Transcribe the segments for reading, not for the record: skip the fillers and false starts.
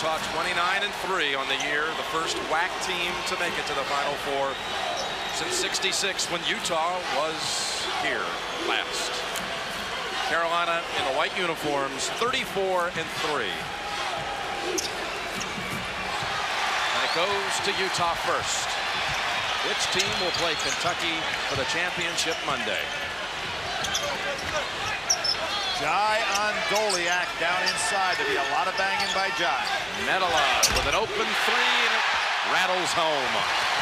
Utah 29-3 on the year, the first WAC team to make it to the Final Four since '66 when Utah was here last. Carolina in the white uniforms, 34-3. And it goes to Utah first. Which team will play Kentucky for the championship Monday? Jai on Doliak down inside. There'll be a lot of banging by Jai. Medela with an open three, and it rattles home.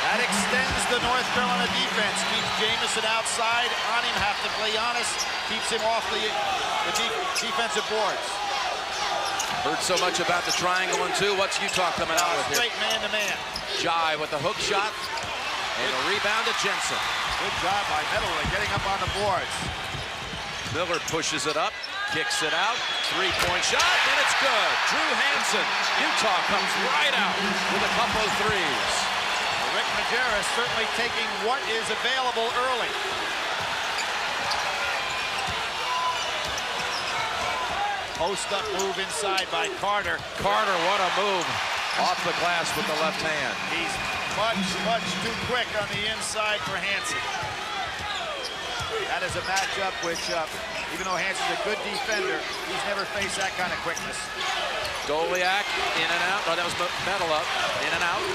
That extends the North Carolina defense. Keeps Jamison outside on him. Have to play honest. Keeps him off the defensive boards. Heard so much about the triangle and two. What's Utah coming out with here? Straight man-to-man. Jai with the hook shot and a rebound to Jensen. Good job by Medela getting up on the boards. Miller pushes it up, kicks it out, three-point shot, and it's good. Drew Hansen. Utah comes right out with a couple of threes. Rick Majerus certainly taking what is available early. Post-up move inside by Carter. Carter, what a move. Off the glass with the left hand. He's much too quick on the inside for Hansen. That is a matchup which, even though Hansen's a good defender, he's never faced that kind of quickness. Doliak in and out. No, that was Medela. In and out.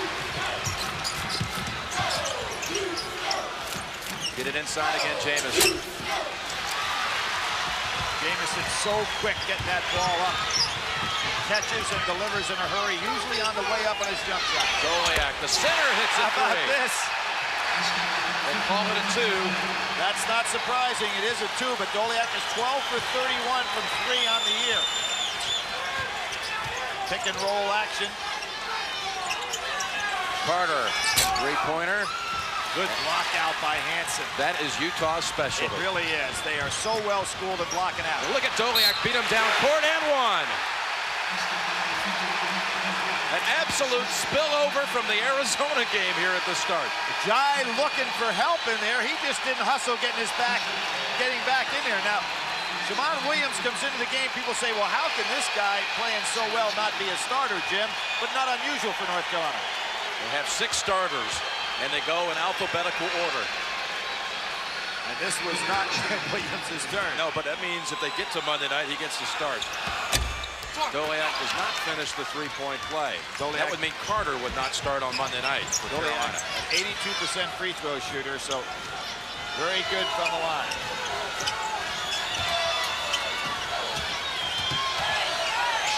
Get it inside again, Jamison. Jamison so quick getting that ball up. Catches and delivers in a hurry, usually on the way up on his jump shot. Doliak, the center hits it. How about this? They call it a two. That's not surprising. It is a two, but Doliak is 12 for 31 from three on the year. Pick and roll action. Carter, three-pointer. Good block out by Hansen. That is Utah's specialty. It really is. They are so well schooled at blocking out. Look at Doliak beat him down court and one. An absolute spillover from the Arizona game here at the start. Jai looking for help in there. He just didn't hustle getting back in there. Now, Jamon Williams comes into the game. People say, well, how can this guy playing so well not be a starter, Jim? But not unusual for North Carolina. They have 6 starters, and they go in alphabetical order. And this was not Williams' turn. No, but that means if they get to Monday night, he gets to start. Doliak does not finish the three-point play. That would mean Carter would not start on Monday night for Carolina. An 82% free throw shooter, so very good from the line.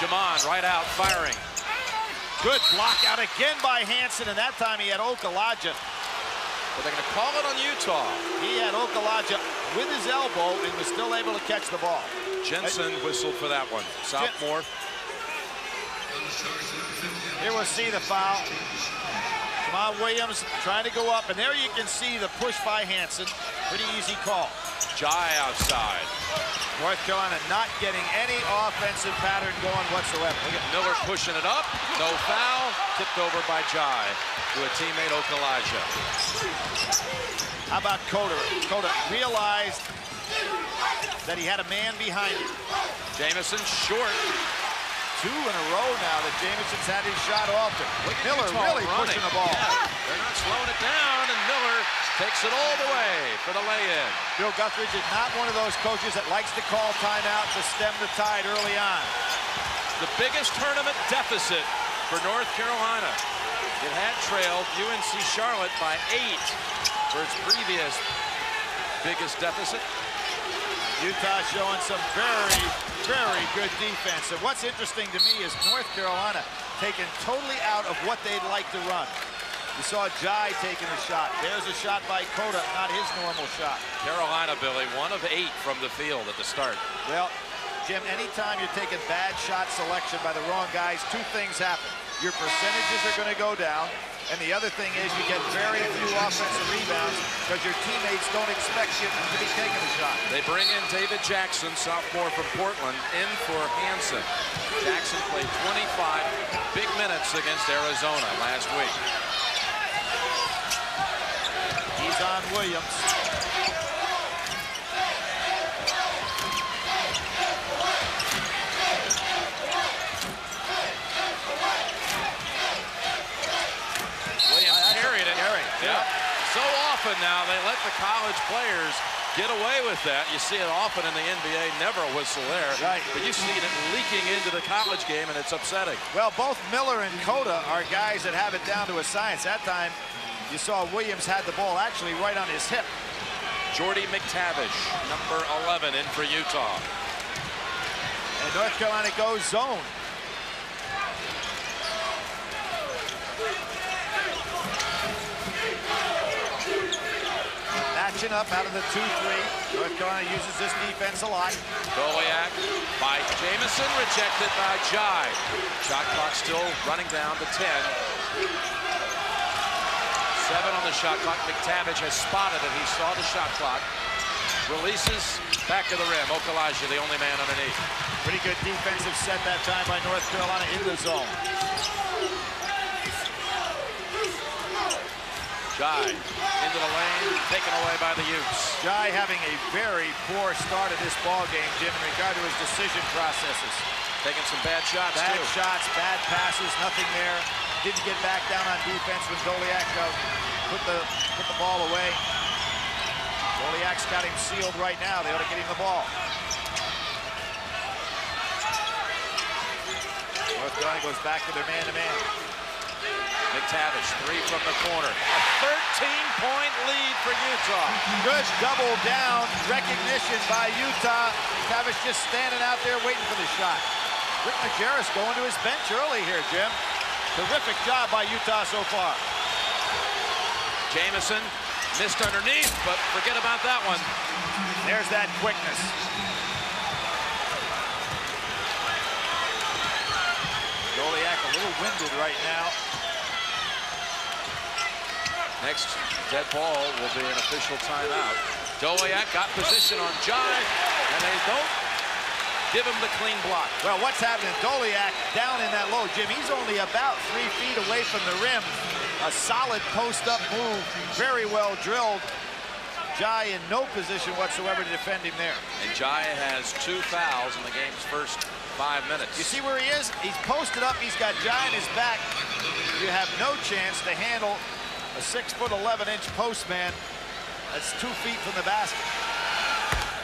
Jamon right out, firing. Good block out again by Hansen, and that time he had Okalaja. But they're going to call it on Utah. He had Okalaja with his elbow and was still able to catch the ball. Jensen whistled for that one. Sophomore. Here we'll see the foul. Jamon Williams trying to go up, and there you can see the push by Hansen. Pretty easy call. Jai outside. North Carolina not getting any offensive pattern going whatsoever. Look at Miller pushing it up. No foul. Tipped over by Jai to a teammate, Okalaja. How about Coda? Coda realized that he had a man behind him. Jamison short. 2 in a row now that Jamison's had his shot altered. Miller really pushing the ball. Yeah, they're not slowing it down, and Miller takes it all the way for the lay-in. Bill Guthridge is not one of those coaches that likes to call timeout to stem the tide early on. The biggest tournament deficit for North Carolina. It had trailed UNC Charlotte by 8 for its previous biggest deficit. Utah showing some very good defense. And what's interesting to me is North Carolina taken totally out of what they'd like to run. You saw Jai taking a shot. There's a shot by Coda, not his normal shot. Carolina, Billy, 1 of 8 from the field at the start. Well, Jim, anytime you're taking bad shot selection by the wrong guys, 2 things happen. Your percentages are going to go down, and the other thing is you get very few offensive rebounds because your teammates don't expect you to be taking a shot. They bring in David Jackson, sophomore from Portland, in for Hansen. Jackson played 25 big minutes against Arizona last week. He's on Williams. often now they let the college players get away with that. You see it often in the NBA, never a whistle there. Right. But you see it leaking into the college game, and it's upsetting. Well, both Miller and Cota are guys that have it down to a science. That time, you saw Williams had the ball actually right on his hip. Jordy McTavish, number 11, in for Utah. And North Carolina goes zone. Matching up out of the 2-3. North Carolina uses this defense a lot. Goliak by Jamison, rejected by Jai. Shot clock still running down to 10. 7 on the shot clock. McTavish has spotted it. He saw the shot clock. Releases back of the rim. Okalaja, the only man underneath. Pretty good defensive set that time by North Carolina in the zone. Jai into the lane, taken away by the Utes. Jai having a very poor start of this ball game, Jim, in regard to his decision processes. Taking some bad shots, bad too. shots, bad passes, nothing there. Didn't get back down on defense when Goliak put the ball away. Goliak's got him sealed right now. They ought to get him the ball. North Carolina goes back to their man-to-man. McTavish, 3 from the corner. A 13-point lead for Utah. Good double down recognition by Utah. McTavish just standing out there waiting for the shot. Rick Majerus going to his bench early here, Jim. Terrific job by Utah so far. Jamison missed underneath, but forget about that one. There's that quickness. Goliak a little winded right now. Next dead ball will be an official timeout. Goliak got position on Jai, and they don't give him the clean block. Well, what's happening? Goliak down in that low, Jim. He's only about 3 feet away from the rim. A solid post-up move, very well drilled. Jai in no position whatsoever to defend him there. And Jai has 2 fouls in the game's first 5 minutes. You see where he is? He's posted up. He's got Jai in his back. You have no chance to handle a 6'11" postman. That's 2 feet from the basket.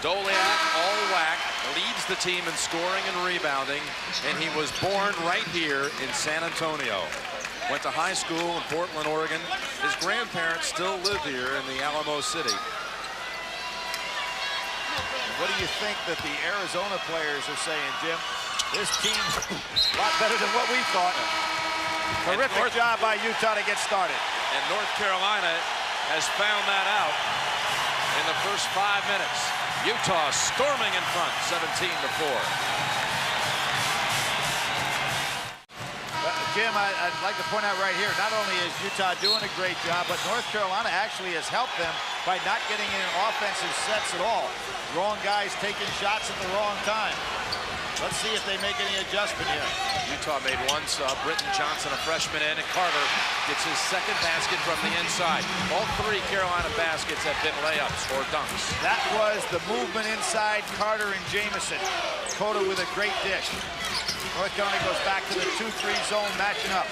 Goliak, all whack, leads the team in scoring and rebounding, and he was born right here in San Antonio. Went to high school in Portland, Oregon. His grandparents still live here in the Alamo City. What do you think that the Arizona players are saying, Jim? This team's a lot better than what we thought. Terrific job by Utah to get started. And North Carolina has found that out in the first 5 minutes. Utah storming in front, 17-4. Jim, I'd like to point out right here, not only is Utah doing a great job, but North Carolina actually has helped them by not getting in offensive sets at all. Wrong guys taking shots at the wrong time. Let's see if they make any adjustment here. Utah made 1 sub. Britton Johnson, a freshman in, and Carter gets his 2nd basket from the inside. All 3 Carolina baskets have been layups or dunks. That was the movement inside Carter and Jamison. Cota with a great dish. North Carolina goes back to the 2-3 zone, matching up.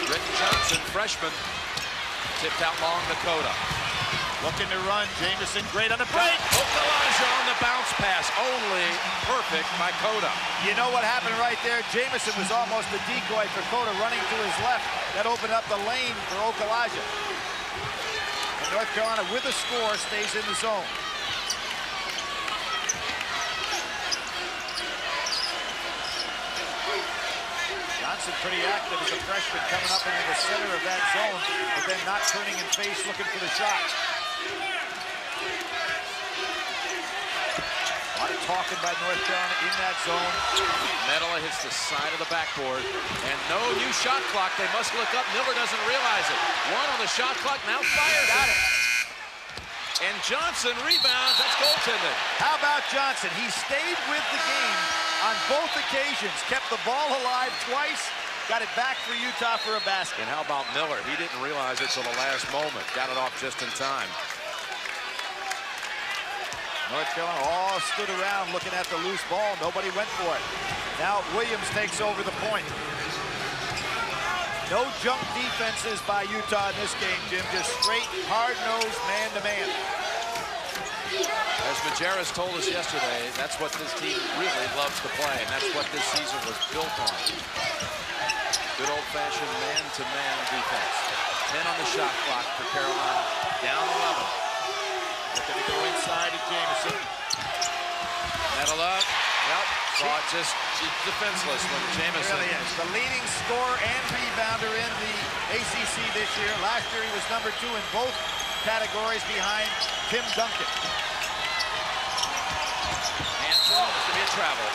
Britton Johnson, freshman, tipped out long to Cota. Looking to run, Jamison great on the break. Okalaja on the bounce pass, only perfect by Cota. You know what happened right there? Jamison was almost a decoy for Cota running to his left. That opened up the lane for Okalaja. And North Carolina with a score stays in the zone. Johnson pretty active as a freshman coming up into the center of that zone, but then not turning in face looking for the shot. A lot of talking by North Carolina in that zone. Medela hits the side of the backboard, and no new shot clock. They must look up. Miller doesn't realize it. 1 on the shot clock, now fired. Got it. And Johnson rebounds. That's goaltending. How about Johnson? He stayed with the game on both occasions, kept the ball alive twice, got it back for Utah for a basket. And how about Miller? He didn't realize it till the last moment. Got it off just in time. North Carolina all stood around looking at the loose ball. Nobody went for it. Now Williams takes over the point. No jump defenses by Utah in this game, Jim. Just straight, hard-nosed, man-to-man. As Majerus told us yesterday, that's what this team really loves to play, and that's what this season was built on. Good old-fashioned man-to-man defense. 10 on the shot clock for Carolina. Down 11. Looking to go inside to Jamison. Nettled up. Yep. Saw it just defenseless when Jamison. Really is. The leading scorer and rebounder in the ACC this year. Last year he was #2 in both categories behind Tim Duncan. Hanson, this could be a travel.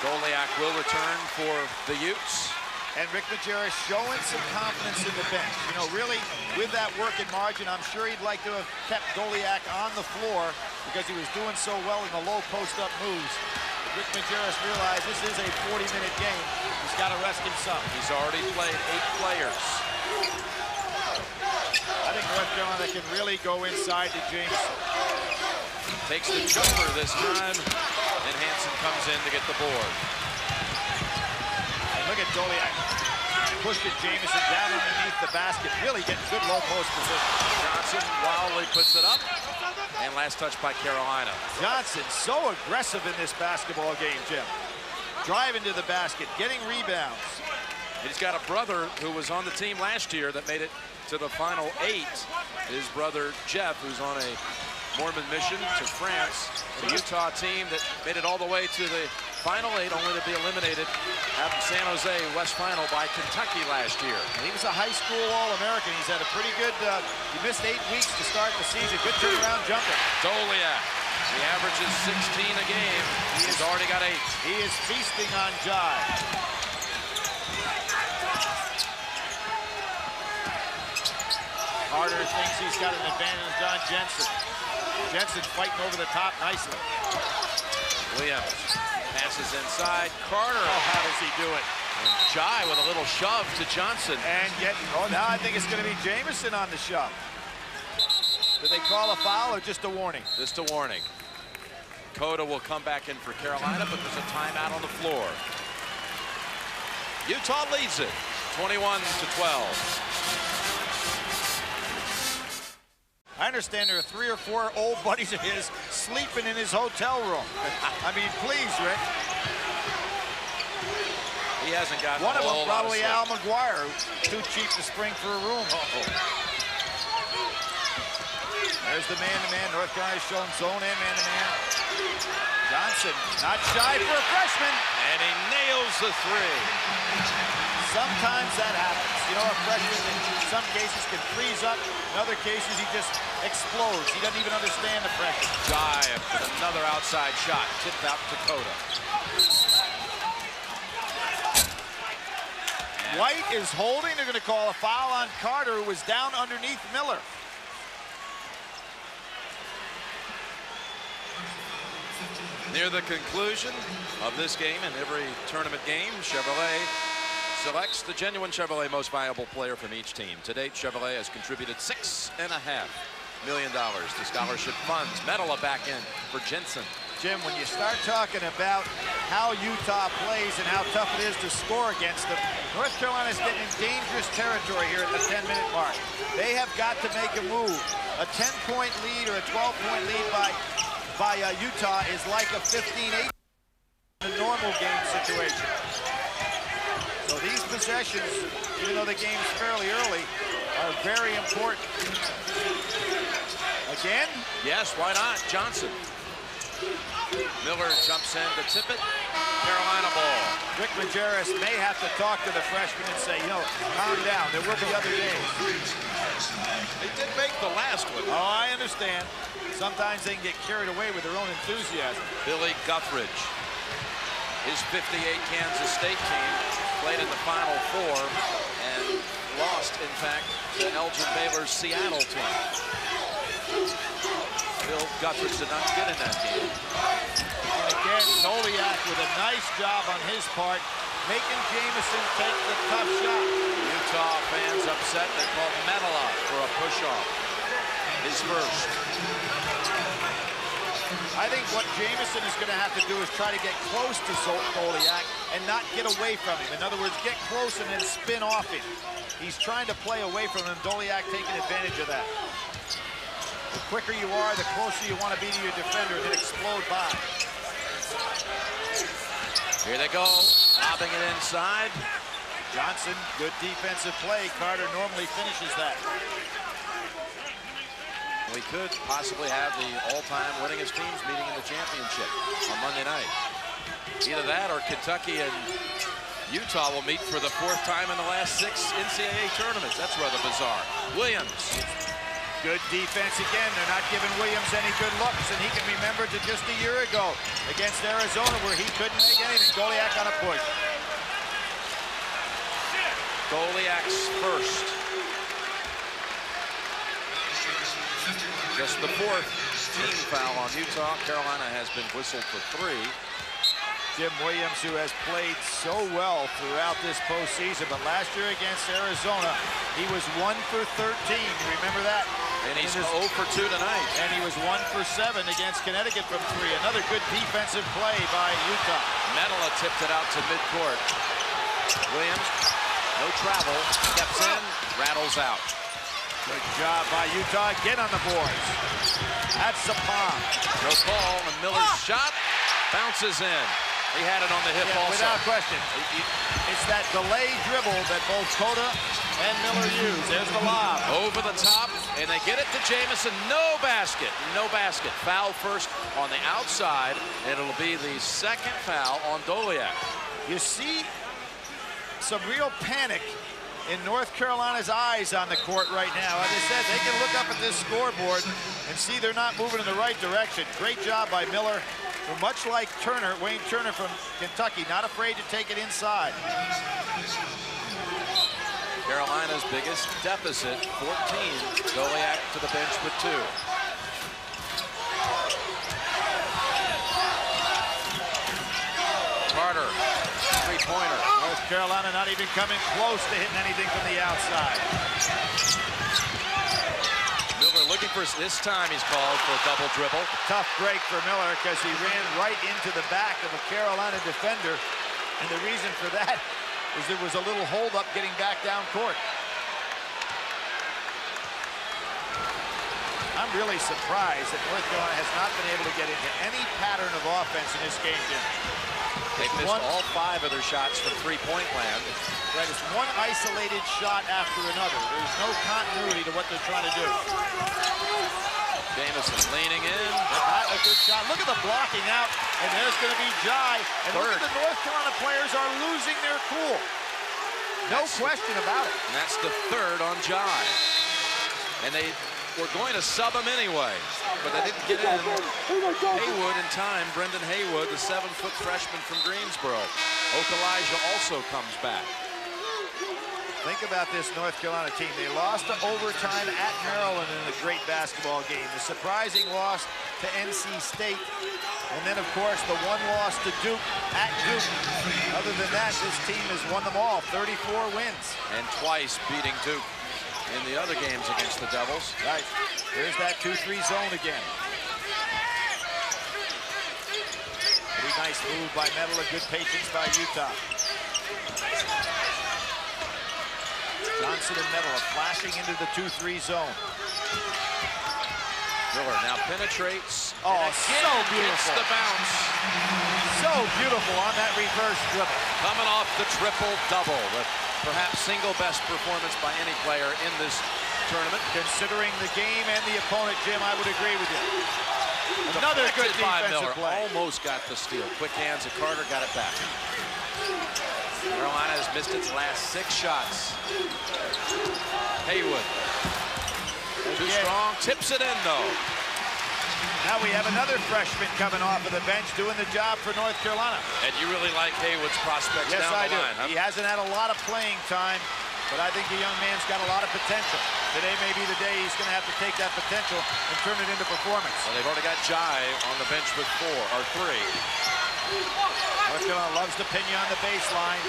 Goliak will return for the Utes. And Rick Majerus showing some confidence in the bench. You know, really, with that working margin, I'm sure he'd like to have kept Goliak on the floor because he was doing so well in the low post-up moves. But Rick Majerus realized this is a 40-minute game. He's got to rest him some. He's already played 8 players. I think North Carolina can really go inside to Jamison. Takes the jumper this time, and Hanson comes in to get the board. Look at Goliak pushing Jamison down underneath the basket. Really getting good low post position. Johnson wildly puts it up. And last touch by Carolina. Johnson so aggressive in this basketball game, Jim. Driving to the basket, getting rebounds. He's got a brother who was on the team last year that made it to the final 8. His brother Jeff, who's on a Mormon mission to France. The Utah team that made it all the way to the final 8, only to be eliminated at the San Jose West Final by Kentucky last year. And he was a high school All-American. He's had a pretty good, he missed 8 weeks to start the season. Good turnaround jumper. Goliak, he averages 16 a game. He's already got 8. He is feasting on Jai. Carter thinks he's got an advantage on Jensen. Jensen fighting over the top nicely. Williams passes inside. Carter. Oh, how does he do it? And Jai with a little shove to Johnson. And now I think it's going to be Jamison on the shove. Did they call a foul or just a warning? Just a warning. Cota will come back in for Carolina, but there's a timeout on the floor. Utah leads it, 21-12. I understand there are 3 or 4 old buddies of his sleeping in his hotel room. I mean, please, Rick. He hasn't got one of them probably Al sleep. McGuire, too cheap to spring for a room. There's the man-to-man. North Carolina showing zone and man-to-man. Johnson, not shy for a freshman. And he nails the 3. Sometimes that happens. You know, a freshman in some cases can freeze up. In other cases, he just explodes. He doesn't even understand the pressure. Jai with another outside shot. Tipped out to Cota. White is holding. They're going to call a foul on Carter, who was down underneath Miller. Near the conclusion of this game and every tournament game, Chevrolet selects the genuine Chevrolet most valuable player from each team. To date, Chevrolet has contributed $6.5 million to scholarship funds. Medela back in for Jensen. Jim, when you start talking about how Utah plays and how tough it is to score against them, North Carolina's getting in dangerous territory here at the 10-minute mark. They have got to make a move. A 10-point lead or a 12-point lead by Utah is like a 15-8 in a normal game situation. So these possessions, even though the game's fairly early, are very important. Again? Yes, why not? Johnson. Miller jumps in to tip it. Carolina ball. Rick Majerus may have to talk to the freshman and say, you know, calm down. There will be other days. They did make the last one. Oh, I understand. Sometimes they can get carried away with their own enthusiasm. Billy Guthridge. His 58 Kansas State team played in the Final Four and lost, in fact, to Elgin Baylor's Seattle team. Bill Guthridge did not get in that game. And again, Goliak with a nice job on his part, making Jamison take the tough shot. Utah fans upset. They called Medela for a push-off. his first. I think what Jamison is going to have to do is try to get close to Doliak and not get away from him. In other words, get close and then spin off him. He's trying to play away from him. Doliak taking advantage of that. The quicker you are, the closer you want to be to your defender and then explode by. Here they go, lobbing it inside. Johnson, good defensive play. Carter normally finishes that. We could possibly have the all-time winningest teams meeting in the championship on Monday night. Either that or Kentucky and Utah will meet for the 4th time in the last 6 NCAA tournaments. That's rather bizarre. Williams. Good defense again. They're not giving Williams any good looks, and he can remember to just a year ago against Arizona where he couldn't make anything. Doliak on a push. Doliak's first. Just the 4th team foul on Utah. Carolina has been whistled for 3. Jim Williams, who has played so well throughout this postseason, but last year against Arizona, he was 1 for 13. You remember that? And he's 0 for 2 tonight. And he was 1 for 7 against Connecticut from 3. Another good defensive play by Utah. Medela tipped it out to midcourt. Williams, no travel, steps in, rattles out. Good job by Utah. Again on the boards. That's Sapong. No call, and Miller's shot bounces in. He had it on the hip also. Without question. It's that delay dribble that both Cota and Miller use. There's the lob. Over the top, and they get it to Jamison. No basket. No basket. Foul first on the outside, and it'll be the 2nd foul on Doliak. You see some real panic in North Carolina's eyes on the court right now. As I said, they can look up at this scoreboard and see they're not moving in the right direction. Great job by Miller. Well, much like Turner, Wayne Turner from Kentucky, not afraid to take it inside. Carolina's biggest deficit, 14. Doliak to the bench with 2. Carter, 3-pointer. North Carolina not even coming close to hitting anything from the outside. Miller looking for, this time he's called for a double dribble. Tough break for Miller because he ran right into the back of a Carolina defender. And the reason for that is there was a little hold-up getting back down court. I'm really surprised that North Carolina has not been able to get into any pattern of offense in this game, Jim. They missed all 5 of their shots from 3-point land. Right, it's one isolated shot after another. There's no continuity to what they're trying to do. Jamison leaning in. Not a good shot. Look at the blocking out, and there's going to be Jai. And look at the North Carolina players are losing their cool. No question about it. And that's the 3rd on Jai. And they were going to sub him anyway, but they didn't get in. Haywood in time, Brendan Haywood, the 7-foot freshman from Greensboro. Okalaja also comes back. Think about this North Carolina team. They lost to overtime at Maryland in a great basketball game. The surprising loss to NC State. And then, of course, the 1 loss to Duke at Duke. Other than that, this team has won them all, 34 wins. And twice beating Duke in the other games against the Devils. Right. Here's that 2-3 zone again. Pretty nice move by Medela. Good patience by Utah. Johnson and Medela flashing into the 2-3 zone. Miller now penetrates. Oh, so beautiful. The bounce. So beautiful on that reverse dribble. Coming off the triple-double. The perhaps single best performance by any player in this tournament. Considering the game and the opponent, Jim, I would agree with you. Another good defensive play. Almost got the steal. Quick hands of Carter, got it back. Carolina has missed its last 6 shots. Haywood. Too strong. Tips it in, though. Now we have another freshman coming off of the bench doing the job for North Carolina. And you really like Haywood's prospects down the line. Yes, I do. Huh? He hasn't had a lot of playing time, but I think the young man's got a lot of potential. Today may be the day he's going to have to take that potential and turn it into performance. Well, they've already got Jai on the bench with 4 or 3. North Carolina loves to pin you on the baseline.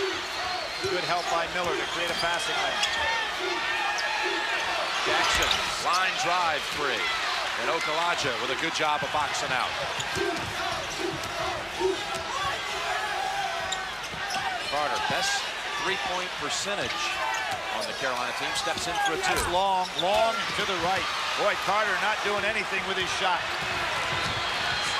Good help by Miller to create a passing lane. Jackson, line drive 3. And Okalaja with a good job of boxing out. Carter, best three-point percentage on the Carolina team, steps in for a 2. That's long to the right. Boy, Carter not doing anything with his shot.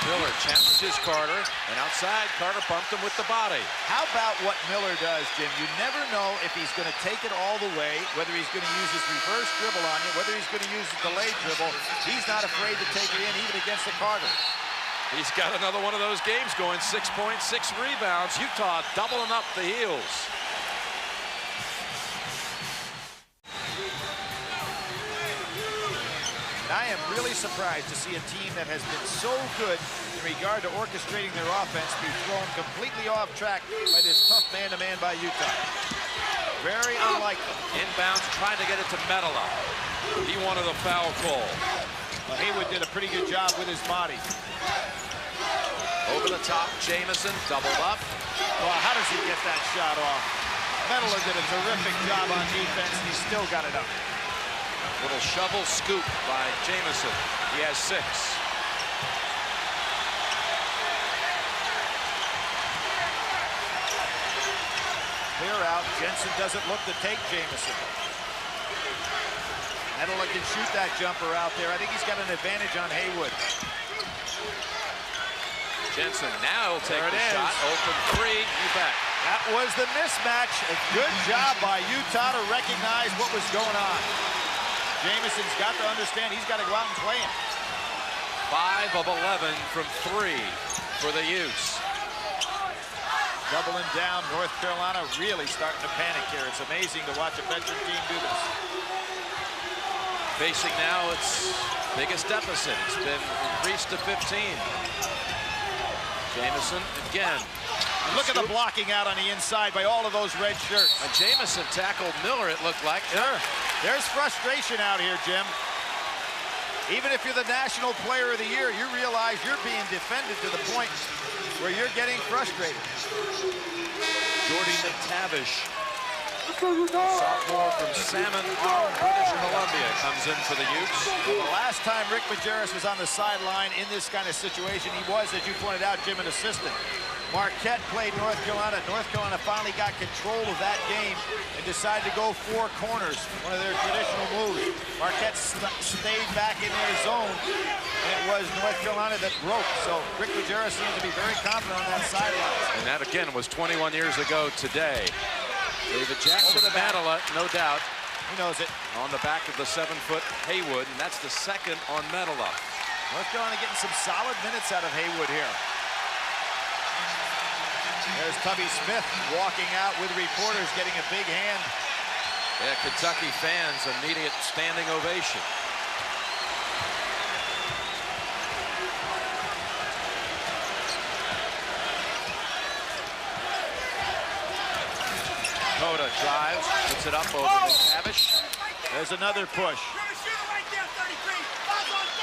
Miller challenges Carter, and outside, Carter bumped him with the body. How about what Miller does, Jim? You never know if he's going to take it all the way, whether he's going to use his reverse dribble on you, whether he's going to use the delayed dribble. He's not afraid to take it in, even against the Carter. He's got another one of those games going, 6 points, 6 rebounds. Utah doubling up the heels. I am really surprised to see a team that has been so good in regard to orchestrating their offense be thrown completely off track by this tough man-to-man by Utah. Very unlike them. Inbounds, trying to get it to Medela. He wanted a foul call. Well, Haywood did a pretty good job with his body. Over the top, Jamison doubled up. Well, how does he get that shot off? Medela did a terrific job on defense, and he still got it up. Little shovel scoop by Jamison. He has 6. Clear out. Jensen doesn't look to take Jamison. Medela can shoot that jumper out there. I think he's got an advantage on Haywood. Jensen now will take the shot. Open 3, you bet. That was the mismatch. A good job by Utah to recognize what was going on. Jamison's got to understand he's got to go out and play him. 5 of 11 from 3 for the Utes. Doubling down, North Carolina really starting to panic here. It's amazing to watch a veteran team do this. Facing now its biggest deficit. It's been increased to 15. Jamison again. And look at the blocking out on the inside by all of those red shirts. And Jamison tackled Miller, it looked like. Sure. There's frustration out here, Jim. Even if you're the National Player of the Year, you realize you're being defended to the point where you're getting frustrated. Jordy McTavish, sophomore from Salmon Arm, British Columbia, comes in for the Utes. Well, the last time Rick Majerus was on the sideline in this kind of situation, he was, as you pointed out, Jim, an assistant. Marquette played North Carolina. North Carolina finally got control of that game and decided to go 4 corners, one of their traditional moves. Marquette stayed back in their zone, and it was North Carolina that broke. So Rick Majerus seems to be very confident on that sideline. And that, again, was 21 years ago today. David Jackson, Over the Medela, no doubt. He knows it. On the back of the 7-foot Haywood, and that's the second on Medela. North Carolina getting some solid minutes out of Haywood here. There's Tubby Smith walking out with reporters, getting a big hand. Yeah, Kentucky fans, immediate standing ovation. Coda drives, puts it up over McTavish. There's another push.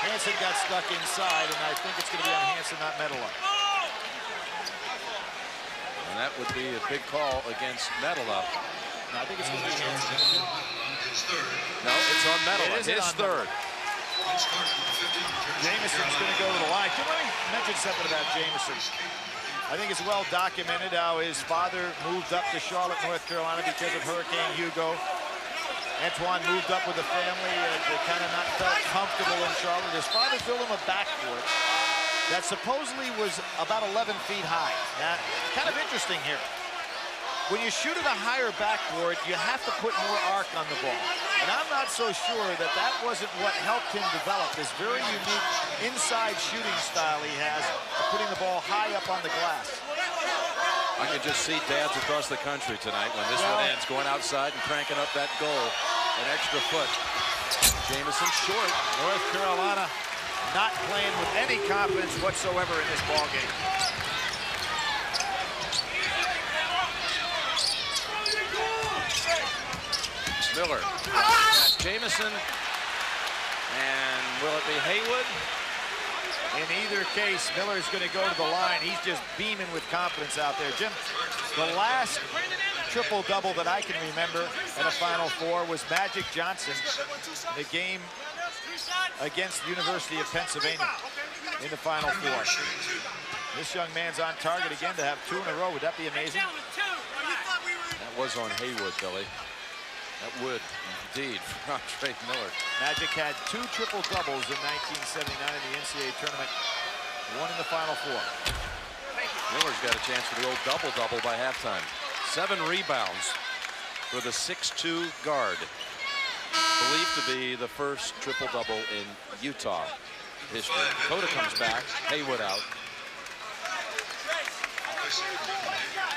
Hansen got stuck inside, and I think it's going to be on Hansen, not Medela. And that would be a big call against Medela. No, I think it's going to be Hansen. No, it's on Medela. His third. Jamison's going to go to the line. Can I mention something about Jamison? I think it's well documented how his father moved up to Charlotte, North Carolina because of Hurricane Hugo. Antoine moved up with the family and kind of not felt comfortable in Charlotte. His father built him a backboard that supposedly was about 11 feet high. Now, kind of interesting here. When you shoot at a higher backboard, you have to put more arc on the ball. And I'm not so sure that that wasn't what helped him develop this very unique inside shooting style he has of putting the ball high up on the glass. I can just see dads across the country tonight when this one ends, going outside and cranking up that goal, an extra foot. Jamison short. North Carolina not playing with any confidence whatsoever in this ball game. Miller, got Jamison, and will it be Haywood? In either case, Miller's going to go to the line. He's just beaming with confidence out there. Jim, the last triple-double that I can remember at a Final Four was Magic Johnson in the game against the University of Pennsylvania in the Final Four. This young man's on target again to have 2 in a row. Would that be amazing? That was on Haywood, Billy. That would, indeed, for Andre Miller. Magic had 2 triple-doubles in 1979 in the NCAA tournament. 1 in the Final Four. Miller's got a chance for the old double-double by halftime. 7 rebounds for the 6'2" guard. Believed to be the first triple-double in Utah history. Dakota comes back, Haywood out.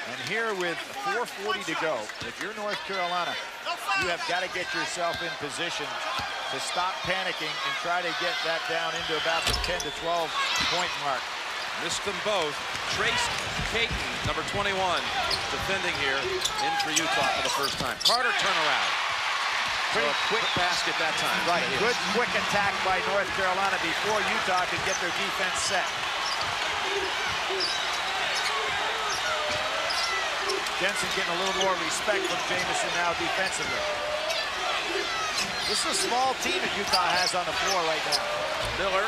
And here with 4:40 to go, if you're North Carolina, you have got to get yourself in position to stop panicking and try to get that down into about the 10 to 12 point mark. Missed them both. Trace Caton, number 21, defending here, in for Utah for the first time. Carter turnaround. So a quick basket that time. Right, good quick attack by North Carolina before Utah could get their defense set. Jensen getting a little more respect from Jamison now defensively. This is a small team that Utah has on the floor right now. Miller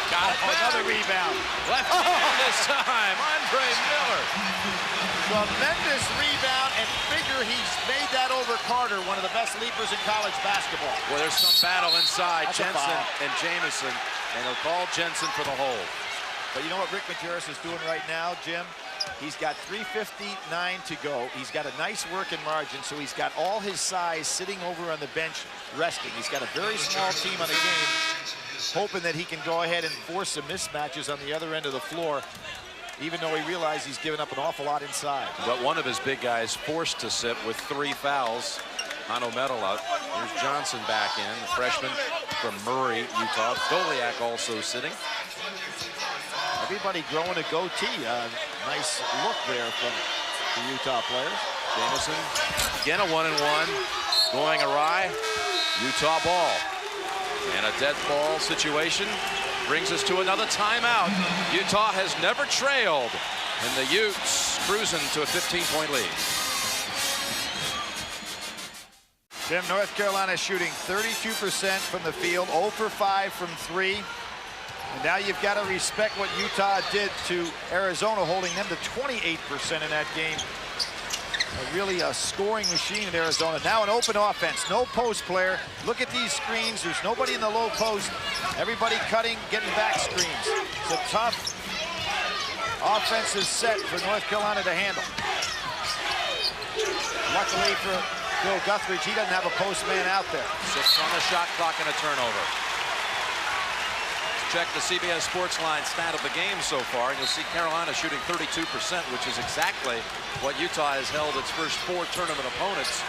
got it. Another rebound. Left hand this time, Andre Miller. Tremendous rebound, and figure he's made that over Carter, one of the best leapers in college basketball. Well, there's some battle inside. That's Jensen and Jamison, and he'll call Jensen for the hold. But you know what Rick Majerus is doing right now, Jim? He's got 3:59 to go. He's got a nice working margin, so he's got all his size sitting over on the bench resting. He's got a very small team on the game, hoping that he can go ahead and force some mismatches on the other end of the floor, even though he realizes he's given up an awful lot inside. But one of his big guys forced to sit with 3 fouls. Hano Medal out. Here's Johnson back in, the freshman from Murray, Utah. Goliak also sitting. Everybody growing a goatee. Nice look there from the Utah players. Jamison, again a 1-and-1. Going awry. Utah ball. And a dead ball situation brings us to another timeout. Utah has never trailed, and the Utes cruising to a 15-point lead. Jim, North Carolina shooting 32% from the field, 0 for 5 from 3. And now you've got to respect what Utah did to Arizona, holding them to 28% in that game. Really a scoring machine in Arizona. Now an open offense, no post player. Look at these screens. There's nobody in the low post. Everybody cutting, getting back screens. It's a tough offensive set for North Carolina to handle. Luckily for Bill Guthridge, he doesn't have a post man out there. 6 on the shot clock and a turnover. Check the CBS Sports Line stat of the game so far, and you'll see Carolina shooting 32%, which is exactly what Utah has held its first 4 tournament opponents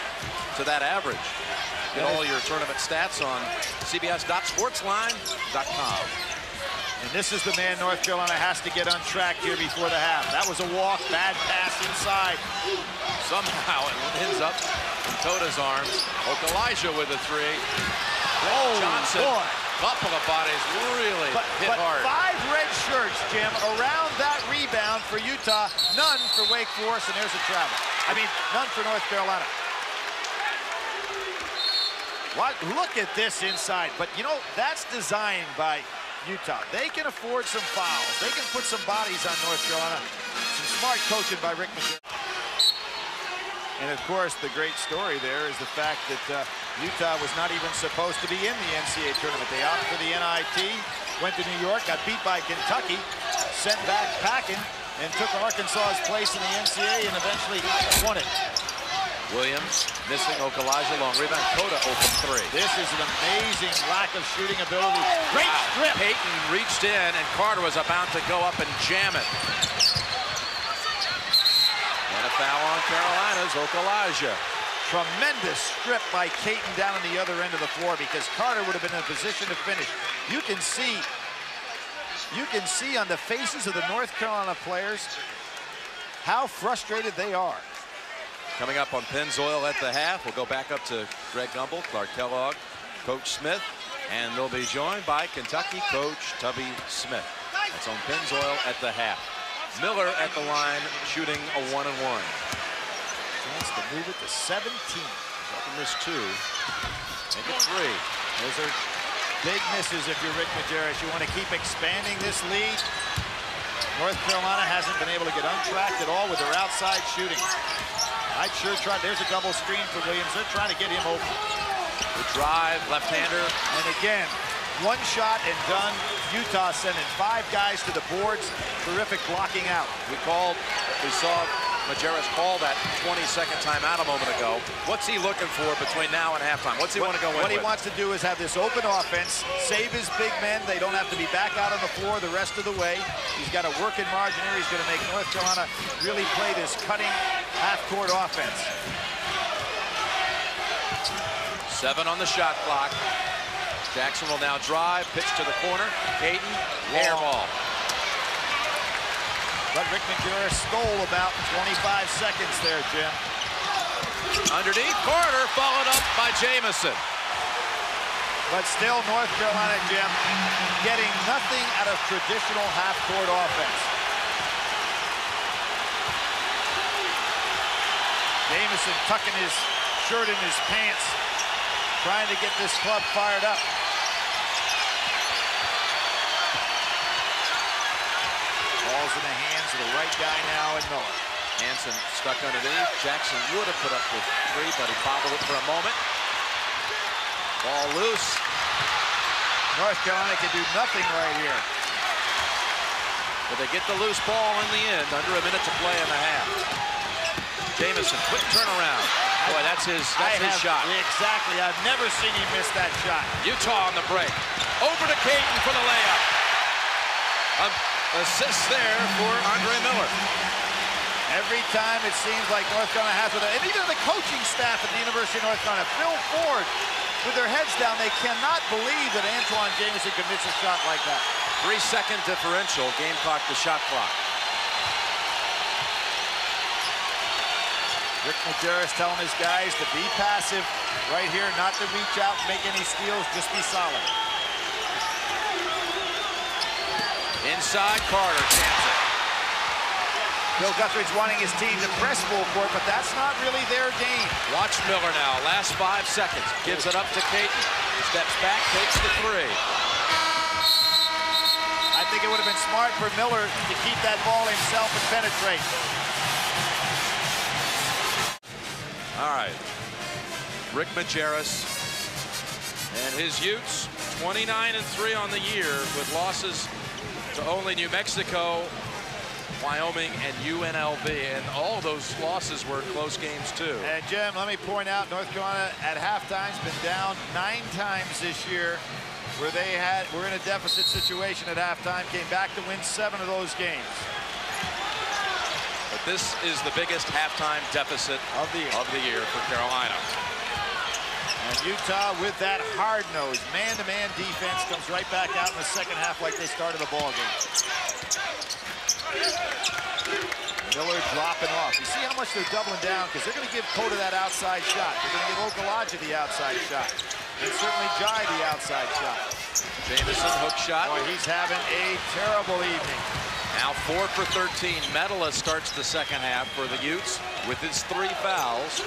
to that average. Get all your tournament stats on cbs.sportsline.com. And this is the man North Carolina has to get on track here before the half. That was a walk, bad pass inside. Somehow it ends up in Toda's arms. Okalaja with a 3. Oh, Johnson. boy. Couple of bodies really hit hard. 5 red shirts, Jim, around that rebound for Utah. None for Wake Forest, and there's a travel. I mean, none for North Carolina. Look at this inside. But, you know, that's designed by Utah. They can afford some fouls. They can put some bodies on North Carolina. Some smart coaching by Rick Majerus. And, of course, the great story there is the fact that Utah was not even supposed to be in the NCAA tournament. They opted for the NIT, went to New York, got beat by Kentucky, sent back packing, and took Arkansas's place in the NCAA and eventually won it. Williams missing Okalaja, long rebound. Coda open 3. This is an amazing lack of shooting ability. Great strip. Payton reached in, and Carter was about to go up and jam it. And a foul on Carolina's Okalaja. Tremendous strip by Caton down on the other end of the floor, because Carter would have been in a position to finish. You can see on the faces of the North Carolina players how frustrated they are. Coming up on Pennzoil at the half, we'll go back up to Greg Gumbel, Clark Kellogg, Coach Smith, and they'll be joined by Kentucky coach Tubby Smith. That's on Pennzoil at the half. Miller at the line, shooting a 1-and-1. Chance to move it to 17. Miss 2. Make it 3. Those are big misses if you're Rick Majerus. You want to keep expanding this lead. North Carolina hasn't been able to get untracked at all with their outside shooting. I'd sure try. There's a double screen for Williams. They're trying to get him open. The drive, left-hander. And again, one shot and done. Utah sending 5 guys to the boards. Terrific blocking out. We saw Majerus call that 20-second timeout a moment ago. What's he looking for between now and halftime? What's he want to go in What he with? wants to do is have this open offense, save his big men. They don't have to be back out on the floor the rest of the way. He's got a working margin here. He's going to make North Carolina really play this cutting half-court offense. 7 on the shot clock. Jackson will now drive, pitch to the corner. Caden, air ball. But Rick Majerus stole about 25 seconds there, Jim. Underneath, Carter, followed up by Jamison. But still, North Carolina, Jim, getting nothing out of traditional half-court offense. Jamison tucking his shirt in his pants, trying to get this club fired up. Ball's in the hands of the right guy now, and Miller. Hansen stuck underneath. Jackson would have put up the 3, but he bobbled it for a moment. Ball loose. North Carolina can do nothing right here. But they get the loose ball in the end. Under a minute to play in the half. Jamison, quick turnaround. Boy, that's his shot. Exactly. I've never seen him miss that shot. Utah on the break. Over to Caden for the layup. Assist there for Andre Miller. Every time it seems like North Carolina has with it, and even the coaching staff at the University of North Carolina, Phil Ford, with their heads down, they cannot believe that Antoine Jamison could miss a shot like that. 3-second differential, Gamecock the shot clock. Rick Majerus telling his guys to be passive right here, not to reach out and make any steals, just be solid. Inside, Carter, chance it. Bill Guthrie's wanting his team to press full court, but that's not really their game. Watch Miller now, last 5 seconds. Gives it up to Caden, steps back, takes the 3. I think it would have been smart for Miller to keep that ball himself and penetrate. All right, Rick Majerus and his Utes, 29-3 on the year with losses to only New Mexico, Wyoming, and UNLV, and all those losses were close games too. And Jim, let me point out, North Carolina at halftime has been down 9 times this year, where were in a deficit situation at halftime, came back to win 7 of those games. But this is the biggest halftime deficit of the year for Carolina. And Utah, with that hard-nosed man-to-man defense, comes right back out in the second half like they started the ball game. Miller dropping off. You see how much they're doubling down, because they're going to give Cota that outside shot. They're going to give Okalaja the outside shot. And certainly Jai the outside shot. Jamison, hook shot. Boy, he's having a terrible evening. Now 4 for 13. Medela starts the second half for the Utes with his 3 fouls.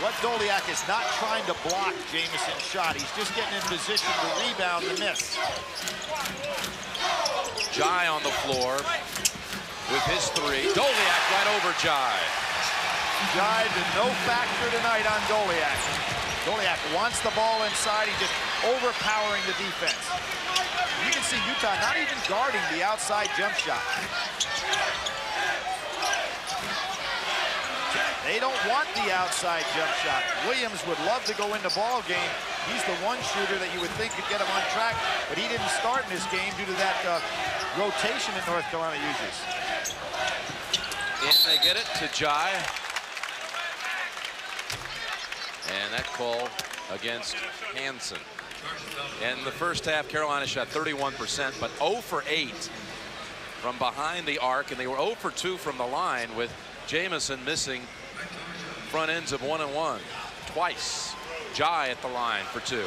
What Doliak is not trying to block Jamison's shot. He's just getting in position to rebound the miss. Jai on the floor with his 3. Doliak right over Jai. Jai been no factor tonight on Doliak. Doliak wants the ball inside. He's just overpowering the defense. You can see Utah not even guarding the outside jump shot. They don't want the outside jump shot. Williams would love to go in the ball game. He's the one shooter that you would think could get him on track, but he didn't start in this game due to that rotation that North Carolina uses. In they get it to Jai. And that call against Hansen. In the first half, Carolina shot 31%, but 0 for 8 from behind the arc, and they were 0 for 2 from the line, with Jamison missing front ends of 1 and 1 twice. Jai at the line for 2. Young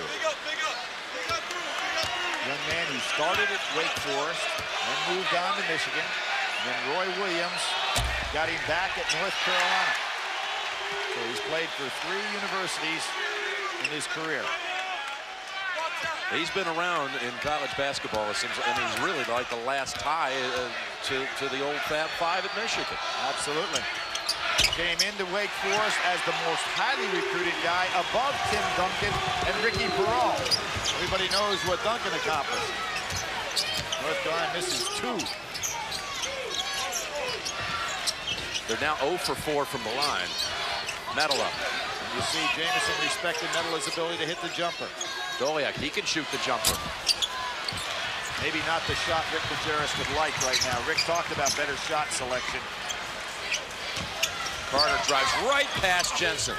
man who started at Wake Forest and moved on to Michigan. And then Roy Williams got him back at North Carolina. He's played for 3 universities in his career. He's been around in college basketball, it seems, and he's really like the last tie to the old Fab Five at Michigan. Absolutely. Came into Wake Forest as the most highly recruited guy, above Tim Duncan and Ricky Peral. Everybody knows what Duncan accomplished. North Carolina misses 2. They're now 0 for 4 from the line. Medela. You see Jamison respected Medela's ability to hit the jumper. Doliak, he can shoot the jumper. Maybe not the shot Rick Majerus would like right now. Rick talked about better shot selection. Carter drives right past Jensen.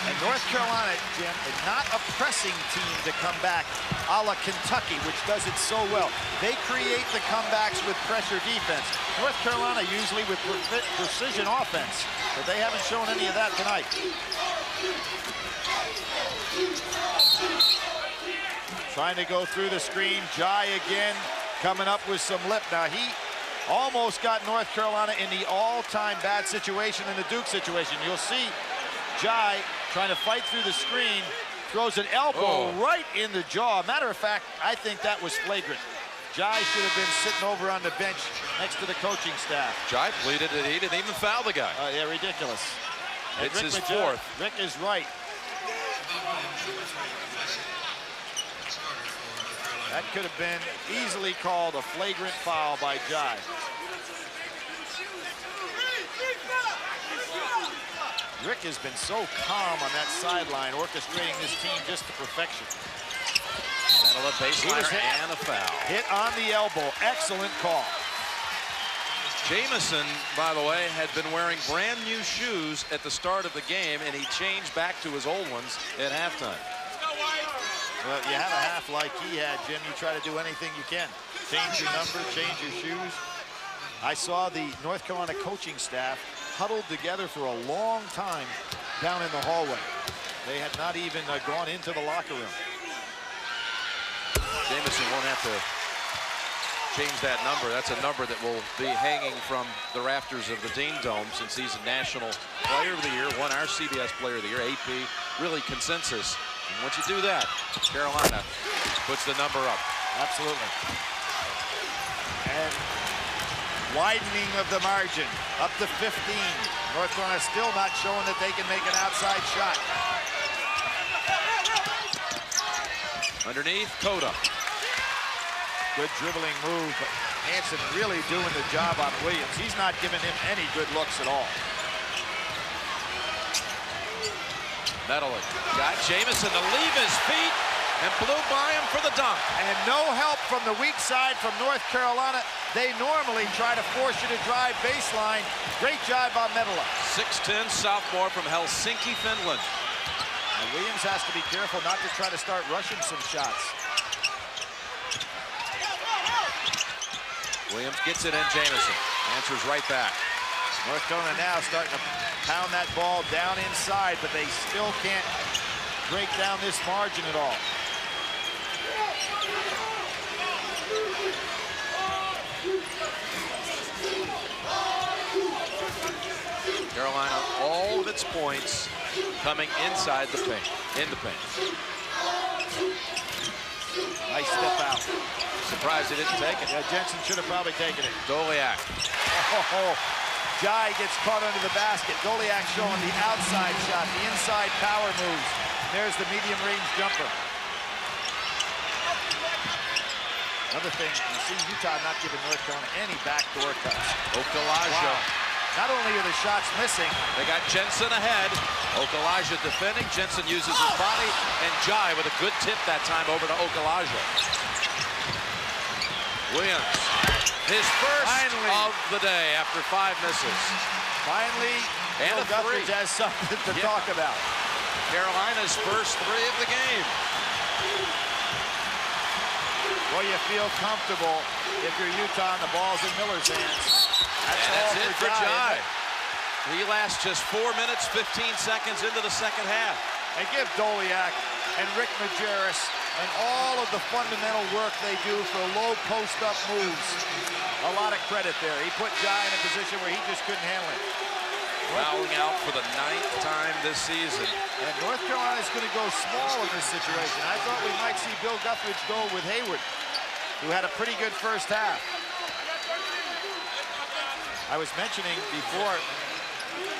And North Carolina, Jim, is not a pressing team to come back a la Kentucky, which does it so well. They create the comebacks with pressure defense. North Carolina usually with precision offense, but they haven't shown any of that tonight. Trying to go through the screen. Jai again coming up with some lip. Now he almost got North Carolina in the all-time bad situation in the Duke situation. You'll see Jai trying to fight through the screen, throws an elbow right in the jaw. Matter of fact, I think that was flagrant. Jai should have been sitting over on the bench next to the coaching staff. Jai pleaded that he didn't even foul the guy. Yeah, ridiculous. And it's his 4th. Rick is right. That could have been easily called a flagrant foul by Jai. Rick has been so calm on that sideline, orchestrating this team just to perfection. Medela baseliner and a foul. Hit on the elbow. Excellent call. Jamison, by the way, had been wearing brand new shoes at the start of the game, and he changed back to his old ones at halftime. Well, you have a half like he had, Jim. You try to do anything you can. Change your number, change your shoes. I saw the North Carolina coaching staff huddled together for a long time down in the hallway. They had not even gone into the locker room. Jamison won't have to change that number. That's a number that will be hanging from the rafters of the Dean Dome since he's a National Player of the Year, won our CBS Player of the Year, AP, really consensus. And once you do that, Carolina puts the number up. Absolutely. And widening of the margin up to 15. North Carolina still not showing that they can make an outside shot. Underneath, Cota. Good dribbling move, but Hansen really doing the job on Williams. He's not giving him any good looks at all. Medela got Jamison to leave his feet and blew by him for the dunk. And no help from the weak side from North Carolina. They normally try to force you to drive baseline. Great job by Medela. 6'10" sophomore from Helsinki, Finland. And Williams has to be careful not to try to start rushing some shots. Williams gets it in. Jamison answers right back. North Carolina now starting to pound that ball down inside, but they still can't break down this margin at all. Carolina, all of its points coming inside the paint, in the paint. Nice step out. Surprised he didn't take it. Yeah, Jensen should have probably taken it. Doliak. Oh, Jai gets caught under the basket. Doliak showing the outside shot, the inside power moves. There's the medium range jumper. Another thing, you see Utah not giving North Carolina any backdoor cuts. Okalaja. Wow. Not only are the shots missing, they got Jensen ahead. Okalaja defending. Jensen uses his body, and Jai with a good tip that time over to Okalaja. Williams, his first of the day after 5 misses. Finally, and a 3. Has something to talk about. Carolina's first 3 of the game. Well, you feel comfortable if you're Utah and the ball's in Miller's hands. That's it for Jai. He lasts just 4 minutes, 15 seconds into the second half. And give Doliak and Rick Majerus and all of the fundamental work they do for low post-up moves a lot of credit there. He put Jai in a position where he just couldn't handle it. fouling out for the 9th time this season. And North Carolina is going to go small in this situation. I thought we might see Bill Guthridge go with Hayward, who had a pretty good first half. I was mentioning before,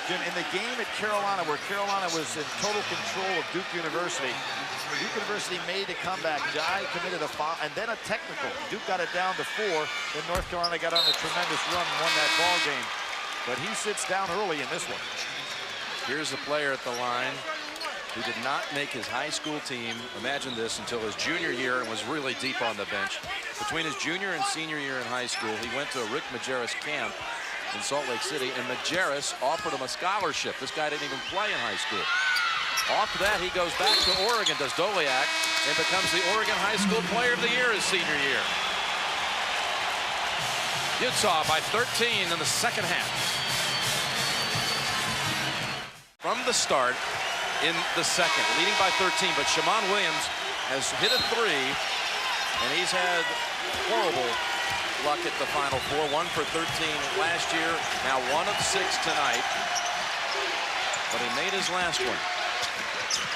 Jim, in the game at Carolina, where Carolina was in total control of Duke University, Duke University made a comeback. Jai committed a foul and then a technical. Duke got it down to 4. Then North Carolina got on a tremendous run and won that ball game. But he sits down early in this one. Here's a player at the line who did not make his high school team, imagine this, until his junior year and was really deep on the bench. Between his junior and senior year in high school, he went to a Rick Majerus camp in Salt Lake City, and Majerus offered him a scholarship. This guy didn't even play in high school. Off that, he goes back to Oregon, does Doliak, and becomes the Oregon High School Player of the Year his senior year. Utah by 13 in the second half. From the start in the second, leading by 13, but Shammond Williams has hit a 3, and he's had horrible luck at the Final Four. 1 for 13 last year, now 1 of 6 tonight, but he made his last one.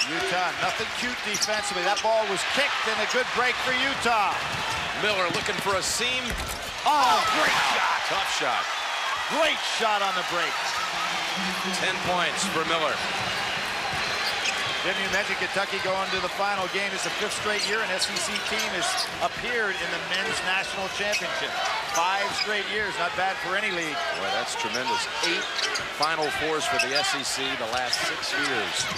Utah, nothing cute defensively. That ball was kicked and a good break for Utah. Miller looking for a seam. Oh, great shot. Tough shot. Great shot on the break. 10 points for Miller. Didn't you mention Kentucky going to the final game? It's the 5th straight year an SEC team has appeared in the men's national championship. 5 straight years, not bad for any league. Boy, that's tremendous. 8 Final Fours for the SEC the last 6 years.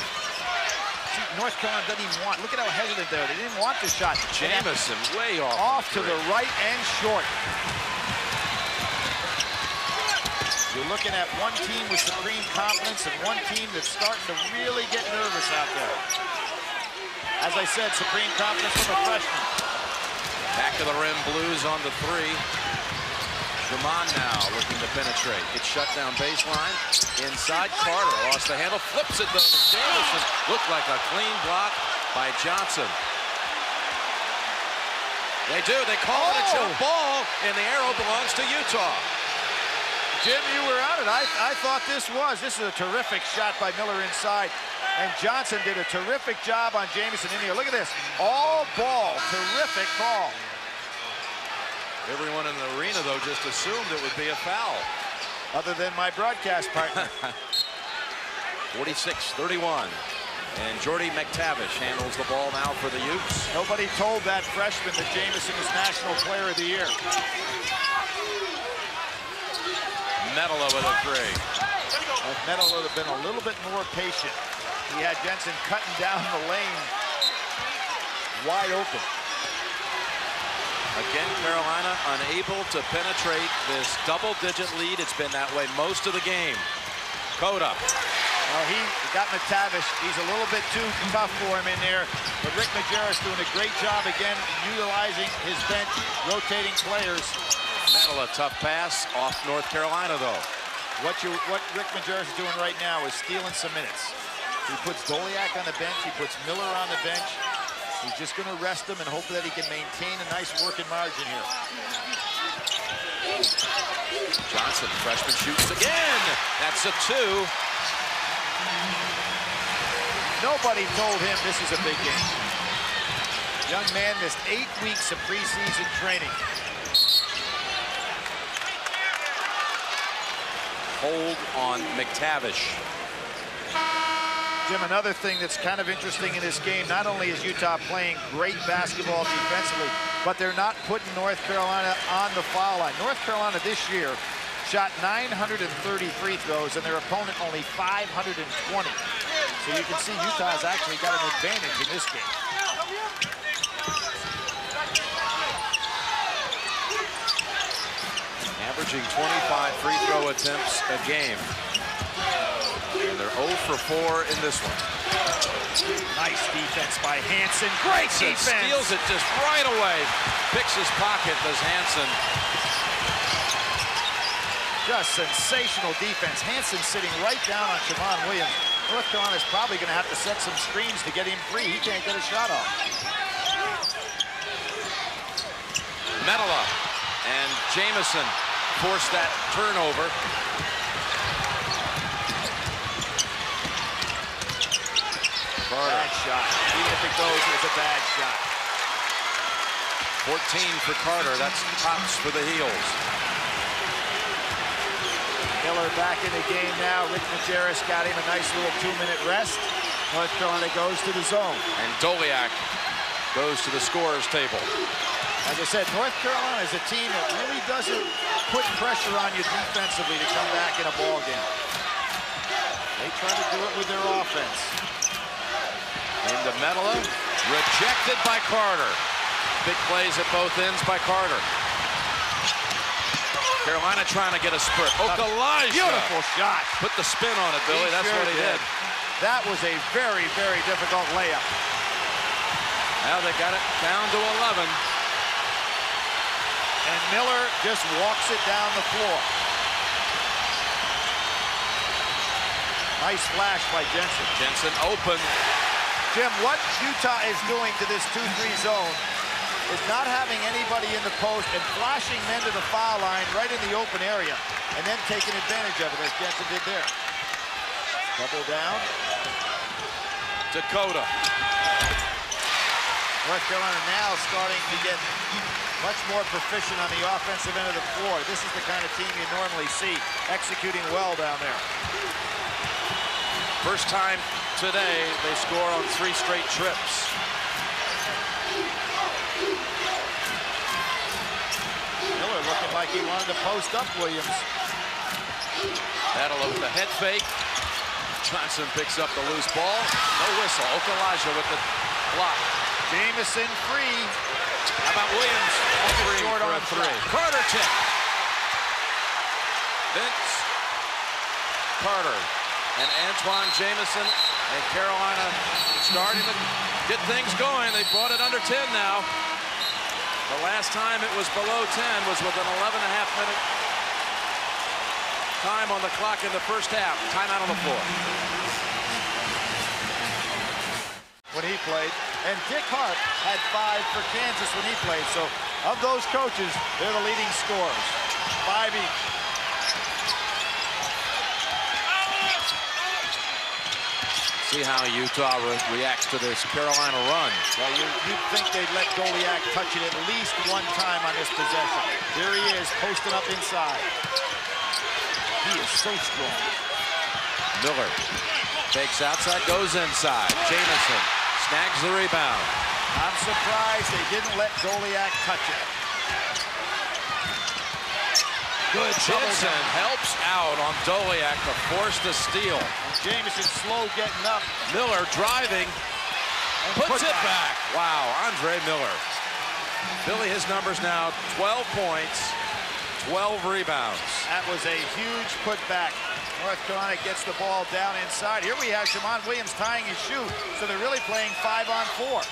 See, North Carolina doesn't even want. Look at how hesitant they are. They didn't want the shot. Jamison way off. Off to the right and short. You're looking at one team with supreme confidence and one team that's starting to really get nervous out there. As I said, supreme confidence from a freshman. Back to the rim, Blues on the 3. Drummond now looking to penetrate. Gets shut down baseline. Inside, Carter lost the handle, flips it though. Jamison looked like a clean block by Johnson. They do, they call it a jump ball, and the arrow belongs to Utah. Jim, you were on it. I thought this is a terrific shot by Miller inside. And Johnson did a terrific job on Jamison in here. Look at this. All ball. Terrific call. Everyone in the arena, though, just assumed it would be a foul. Other than my broadcast partner. 46-31. And Jordy McTavish handles the ball now for the Utes. Nobody told that freshman that Jamison is National Player of the Year. Medela with a 3. Medela would have been a little bit more patient. He had Jensen cutting down the lane wide open. Again, Carolina unable to penetrate this double-digit lead. It's been that way most of the game. Cota. Well, he got McTavish. He's a little bit too tough for him in there. But Rick Majerus doing a great job again, utilizing his bench, rotating players. Medela, tough pass off North Carolina, though. What Rick Majerus is doing right now is stealing some minutes. He puts Doliak on the bench. He puts Miller on the bench. He's just going to rest him and hope that he can maintain a nice working margin here. Johnson, freshman, shoots again. That's a 2. Nobody told him this is a big game. Young man missed 8 weeks of preseason training. Hold on McTavish. Jim, another thing that's kind of interesting in this game, not only is Utah playing great basketball defensively, but they're not putting North Carolina on the foul line. North Carolina this year shot 930 free throws, and their opponent only 520. So you can see Utah's actually got an advantage in this game. Averaging 25 free throw attempts a game. And they're 0 for 4 in this one. Nice defense by Hansen. Great defense. Steals it just right away. Picks his pocket, does Hansen. Just sensational defense. Hansen sitting right down on Shammond Williams. North Carolina's probably going to have to set some screens to get him free. He can't get a shot off. Medela and Jamison forced that turnover. Carter. Bad shot. Even if it goes, it's a bad shot. 14 for Carter. That's tops for the heels. Miller back in the game now. Rick Majerus got him a nice little 2-minute rest. North Carolina goes to the zone. And Doliak goes to the scorer's table. As I said, North Carolina is a team that really doesn't put pressure on you defensively to come back in a ball game. They try to do it with their offense. Into Medela, rejected by Carter. Big plays at both ends by Carter. Carolina trying to get a spurt. Okalaja. Beautiful shot. Put the spin on it, Billy. That's what he did. That was a very, very difficult layup. Now they got it down to 11. And Miller just walks it down the floor. Nice flash by Jensen. Jensen open. Jim, what Utah is doing to this 2-3 zone is not having anybody in the post and flashing men to the foul line right in the open area and then taking advantage of it as Jensen did there. Double down. Dakota. North Carolina now starting to get much more proficient on the offensive end of the floor. This is the kind of team you normally see executing well down there. First time today they score on 3 straight trips. Miller looking like he wanted to post up Williams. Medela with the head fake. Johnson picks up the loose ball. No whistle. Okalaja with the block. Jamison free. How about Williams? Short on 3. Carter tip. Vince Carter and Antoine Jamison and Carolina starting to get things going. They brought it under 10 now. The last time it was below 10 was with an 11.5-minute time on the clock in the first half. Timeout on the floor. When he played. And Dick Hart had 5 for Kansas when he played. So of those coaches, they're the leading scorers. 5 each. See how Utah reacts to this Carolina run. Well, you'd think they'd let Goliak touch it at least one time on this possession. Here he is, posting up inside. He is so strong. Miller takes outside, goes inside. Jamison snags the rebound. I'm surprised they didn't let Goliak touch it. Good. Jensen helps out on Doliak to force the steal. Jamison slow getting up. Miller driving, puts it back. Wow, Andre Miller. Billy, his numbers now 12 points, 12 rebounds. That was a huge putback. North Carolina gets the ball down inside. Here we have Shamon Williams tying his shoe, so they're really playing 5-on-4.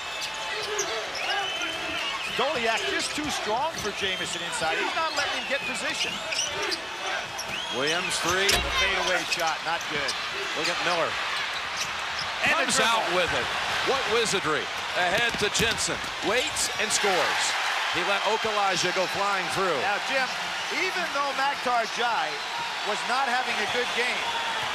Doliak just too strong for Jamison inside. He's not letting him get position. Williams 3. The fadeaway shot, not good. Look at Miller. And comes out with it. What wizardry. Ahead to Jensen. Waits and scores. He let Okalaja go flying through. Now, Jim, even though Maktar Jai was not having a good game,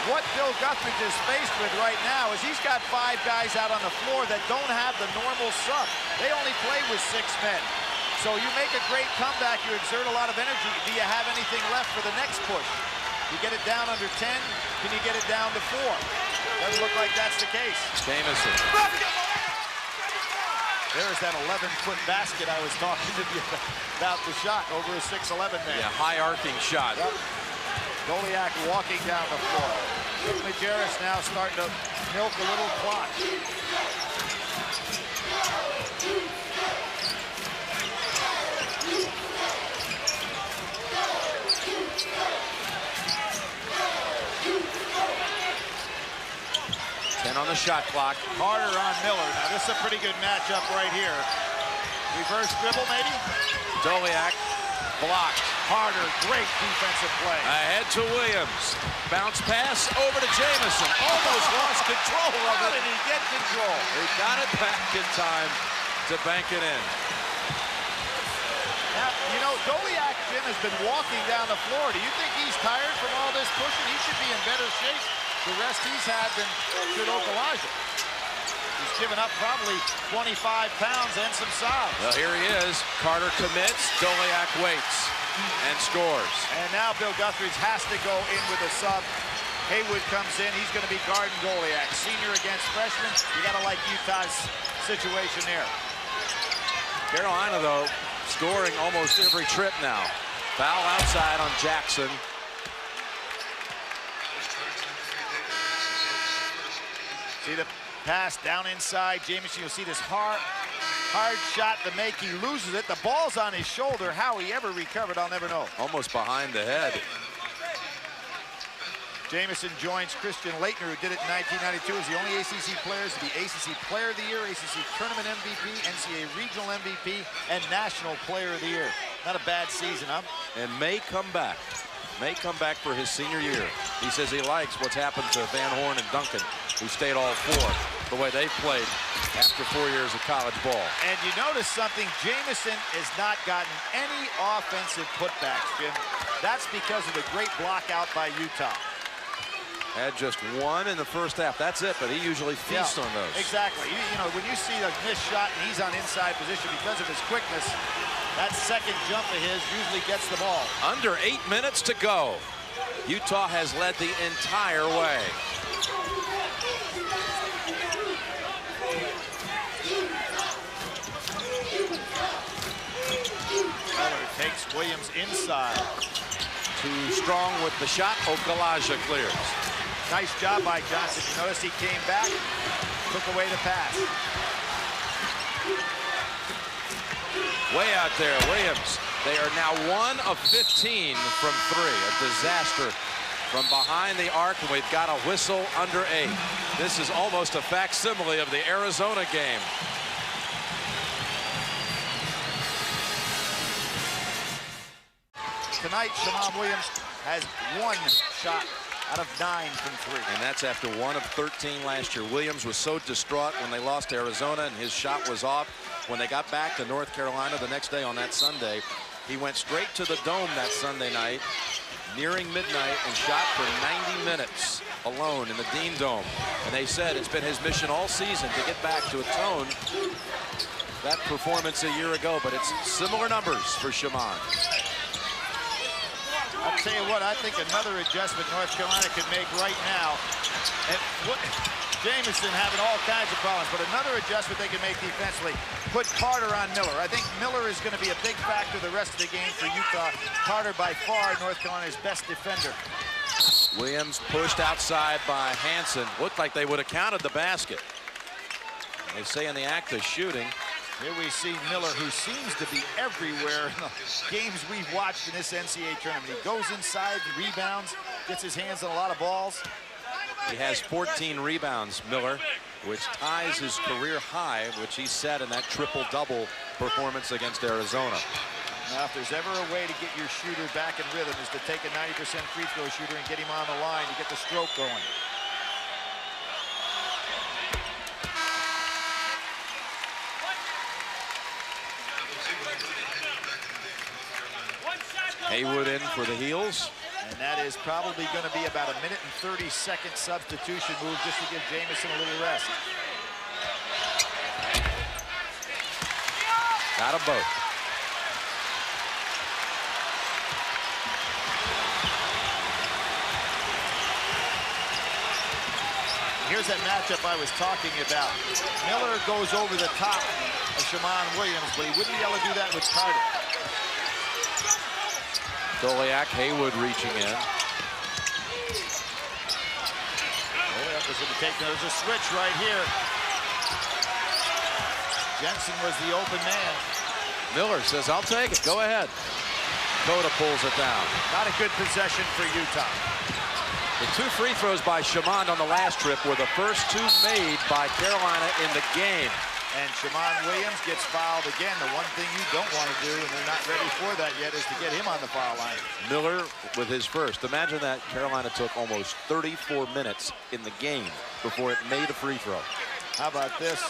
what Bill Guthridge is faced with right now is he's got 5 guys out on the floor that don't have the normal sub. They only play with 6 men. So you make a great comeback, you exert a lot of energy. Do you have anything left for the next push? You get it down under 10, can you get it down to 4? Doesn't look like that's the case. Jamison. There's that 11-foot basket I was talking to you about the shot over a 6'11" man. Yeah, high arcing shot. Yep. Goliak walking down the floor. Rick Majerus now starting to milk a little clock. 10 on the shot clock. Carter on Miller. Now this is a pretty good matchup right here. Reverse dribble maybe? Doliak blocked. Carter, great defensive play. Ahead to Williams. Bounce pass over to Jamison. Almost lost control of How it. did he get control? He got it back in time to bank it in. Now, you know, Doliak, Jim, has been walking down the floor. Do you think he's tired from all this pushing? He should be in better shape the rest he's had than should Okalaja. given up probably 25 pounds and some size. Well, here he is. Carter commits. Doliak waits and scores. And now Bill Guthridge has to go in with a sub. Haywood comes in. He's going to be guarding Doliak. Senior against freshman. You got to like Utah's situation there. Carolina, though, scoring almost every trip now. Foul outside on Jackson. See the pass down inside. Jamison, you'll see this hard shot to make. He loses it. The ball's on his shoulder. How he ever recovered, I'll never know. Almost behind the head. Jamison joins Christian Laettner, who did it in 1992 as the only ACC players to be ACC Player of the Year, ACC Tournament MVP, NCAA Regional MVP, and National Player of the Year. Not a bad season, huh? And may come back. May come back for his senior year. He says he likes what's happened to Van Horn and Duncan, who stayed all four, the way they played after 4 years of college ball. And you notice something, Jamison has not gotten any offensive putbacks, Jim. That's because of the great block out by Utah. Had just one in the first half. That's it, but he usually feasts on those. Exactly. You know, when you see a missed shot and he's on inside position because of his quickness, that second jump of his usually gets the ball. Under 8 minutes to go. Utah has led the entire way. Miller takes Williams inside. Too strong with the shot. Okalaja clears. Nice job by Johnson. You notice he came back, took away the pass. Way out there, Williams. They are now 1 of 15 from 3. A disaster from behind the arc, and we've got a whistle under 8. This is almost a facsimile of the Arizona game. Tonight, Shammond Williams has 1 shot out of 9 from 3. And that's after 1 of 13 last year. Williams was so distraught when they lost to Arizona and his shot was off. When they got back to North Carolina the next day on that Sunday, he went straight to the Dome that Sunday night, nearing midnight, and shot for 90 minutes alone in the Dean Dome. And they said it's been his mission all season to get back to atone that performance a year ago, but it's similar numbers for Shammond. I'll tell you what, I think another adjustment North Carolina could make right now. And Jamison having all kinds of problems, but another adjustment they can make defensively, put Carter on Miller. I think Miller is going to be a big factor the rest of the game for Utah. Carter by far North Carolina's best defender. Williams pushed outside by Hansen. Looked like they would have counted the basket. They say in the act of shooting. Here we see Miller, who seems to be everywhere in the games we've watched in this NCAA tournament. He goes inside, rebounds, gets his hands on a lot of balls. He has 14 rebounds, Miller, which ties his career high, which he set in that triple-double performance against Arizona. Now, if there's ever a way to get your shooter back in rhythm is to take a 90% free throw shooter and get him on the line to get the stroke going. Haywood in for the Heels. And that is probably going to be about a 1:30 substitution move just to give Jamison a little rest. Got them both. Here's that matchup I was talking about. Miller goes over the top of Shammond Williams, but he wouldn't be able to do that with Carter. Doliak, Haywood reaching in. Doliak was going to take, there's a switch right here. Jensen was the open man. Miller says, I'll take it, go ahead. Cota pulls it down. Not a good possession for Utah. The 2 free throws by Shammond on the last trip were the first 2 made by Carolina in the game. And Shammond Williams gets fouled again. The one thing you don't want to do, and they're not ready for that yet, is to get him on the foul line. Miller with his first. Imagine that Carolina took almost 34 minutes in the game before it made a free throw. How about this?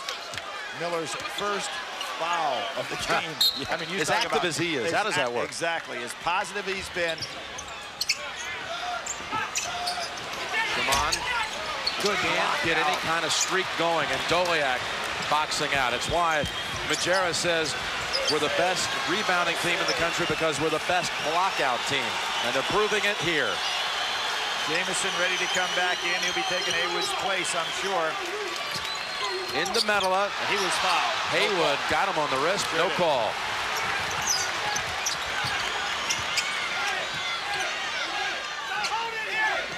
Miller's first foul of the game. Yeah. I mean, you as talk active about, as he is, how does that work? Exactly. As positive he's been. Shammond Good can't get any kind of streak going, and Doliak boxing out. It's why Majerus says we're the best rebounding team in the country because we're the best blockout team, and they're proving it here. Jamison ready to come back in. He'll be taking Haywood's place, I'm sure. Into Medela. He was fouled. Haywood got him on the wrist. No call.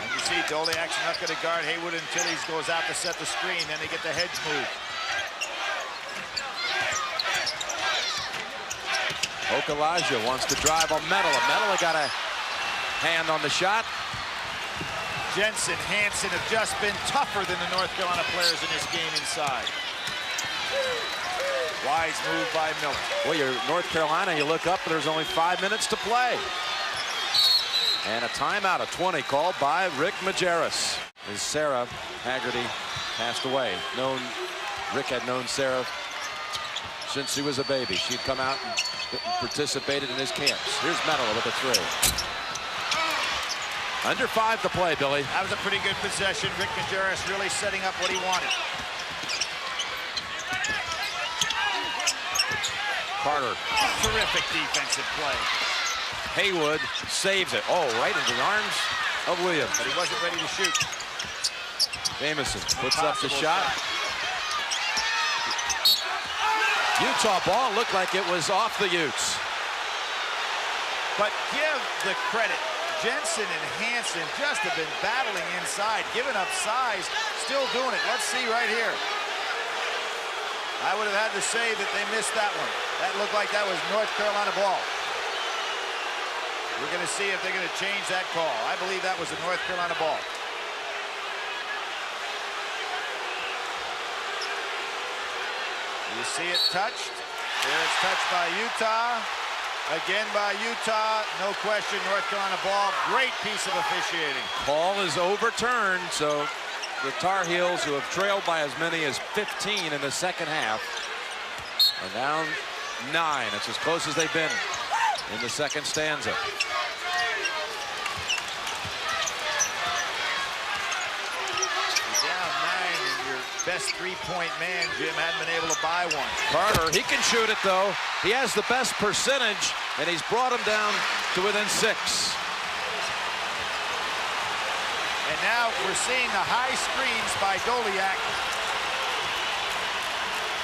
And you see Doliak's not going to guard Haywood until he goes out to set the screen. Then they get the hedge move. Okalaja wants to drive on Medela. Medela got a hand on the shot. Jensen, Hansen have just been tougher than the North Carolina players in this game inside. Wise move by Miller. Well, you're North Carolina, you look up, there's only 5 minutes to play. And a timeout of 20 called by Rick Majerus. As Sarah Haggerty passed away. Rick had known Sarah since she was a baby. She'd come out and participated in his camps. Here's Medela with a three. Under 5 to play, Billy. That was a pretty good possession. Rick Majerus really setting up what he wanted. Carter. Terrific defensive play. Haywood saves it. Oh, right into the arms of Williams. But he wasn't ready to shoot. Jamison puts up the shot. Utah ball looked like it was off the Utes. But give the credit. Jensen and Hansen just have been battling inside, giving up size, still doing it. Let's see right here. I would have had to say that they missed that one. That looked like that was North Carolina ball. We're going to see if they're going to change that call. I believe that was a North Carolina ball. You see it touched. There it's touched by Utah. Again by Utah. No question, North Carolina ball. Great piece of officiating. Ball is overturned, so the Tar Heels, who have trailed by as many as 15 in the second half, are down 9. It's as close as they've been in the second stanza. Best three-point man, Jim, hadn't been able to buy one. Carter, he can shoot it, though. He has the best percentage, and he's brought him down to within 6. And now we're seeing the high screens by Doliak.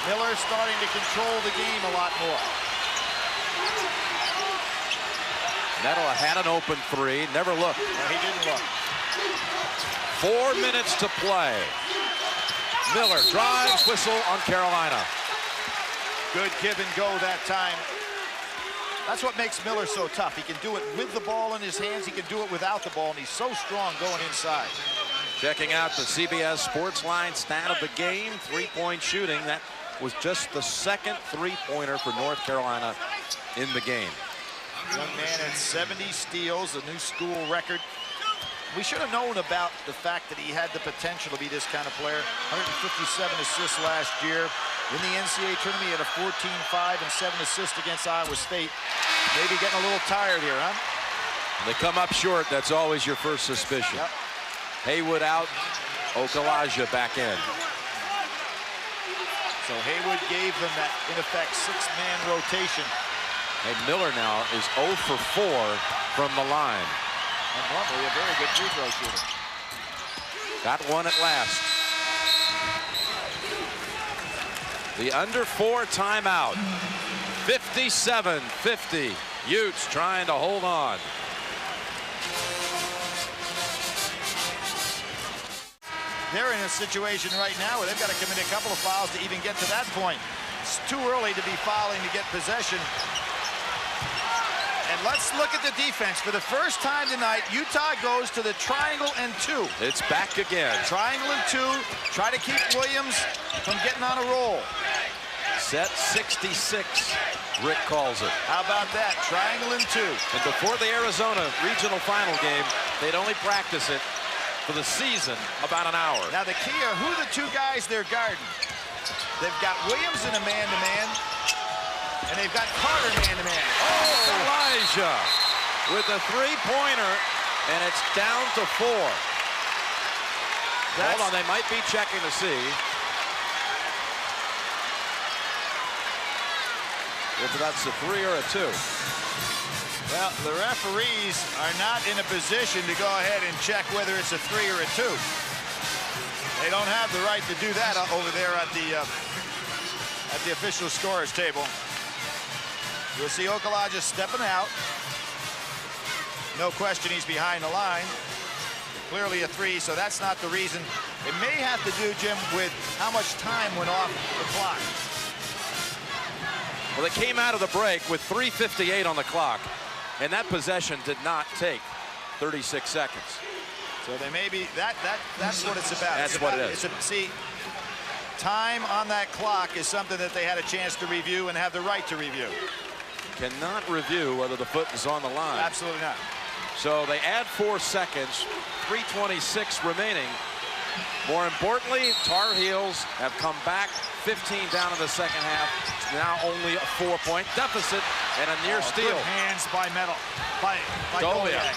Miller starting to control the game a lot more. Medela had an open three, never looked. No, he didn't look. 4 minutes to play. Miller drives, whistle on Carolina. Good give and go that time. That's what makes Miller so tough. He can do it with the ball in his hands. He can do it without the ball, and he's so strong going inside. Checking out the CBS Sports Line stat of the game, three-point shooting. That was just the second three-pointer for North Carolina in the game. Young man had 70 steals, a new school record. We should have known about the fact that he had the potential to be this kind of player. 157 assists last year. In the NCAA tournament, he had a 14-5 and 7 assists against Iowa State. Maybe getting a little tired here, huh? They come up short. That's always your first suspicion. Yep. Haywood out. Okalaja back in. So Haywood gave them that, in effect, 6-man rotation. And Miller now is 0 for 4 from the line. And normally a very good free throw shooter. Got one at last. The under 4 timeout. 57-50. Utes trying to hold on. They're in a situation right now where they've got to commit a couple of fouls to even get to that point. It's too early to be fouling to get possession. And let's look at the defense. For the first time tonight, Utah goes to the triangle and 2. It's back again. Triangle and 2. Try to keep Williams from getting on a roll. Set 66, Rick calls it. How about that? Triangle and 2. And before the Arizona regional final game, they'd only practice it for the season about an hour. Now the key are who are the 2 guys they're guarding. They've got Williams in a man-to-man. And they've got Carter man-to-man. Oh, Elijah with a three-pointer, and it's down to 4. Hold on, they might be checking to see if that's a 3 or a 2. Well, the referees are not in a position to go ahead and check whether it's a 3 or a 2. They don't have the right to do that over there at the official scorers table. You'll see Okalaja stepping out. No question he's behind the line. Clearly a 3, so that's not the reason. It may have to do, Jim, with how much time went off the clock. Well, they came out of the break with 3:58 on the clock, and that possession did not take 36 seconds. So they may be, that's what it's about. That's what it is. See, time on that clock is something that they had a chance to review and have the right to review. Cannot review whether the foot is on the line. Absolutely not. So they add 4 seconds, 3:26 remaining. More importantly, Tar Heels have come back 15 down in the second half. It's now only a 4-point deficit and a near steal. Good hands by Doliak.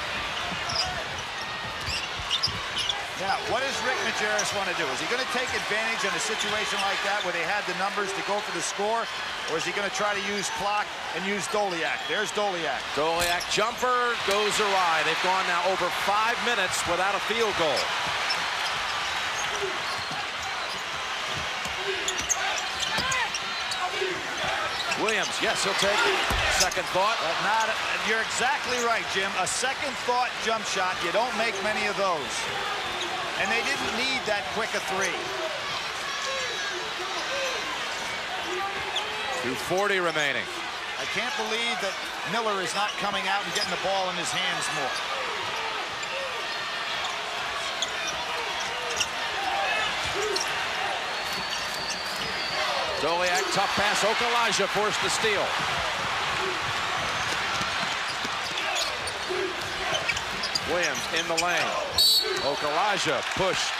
Now, what does Rick Majerus want to do? Is he going to take advantage in a situation like that where they had the numbers to go for the score? Or is he going to try to use clock and use Doliak? There's Doliak. Doliak jumper goes awry. They've gone now over 5 minutes without a field goal. Williams, yes, he'll take it. Second thought. You're exactly right, Jim. A second thought jump shot. You don't make many of those. And they didn't need that quick a 3. 2:40 remaining. I can't believe that Miller is not coming out and getting the ball in his hands more. Doliak, tough pass. Okalaja forced the steal. Williams in the lane. Okalaja pushed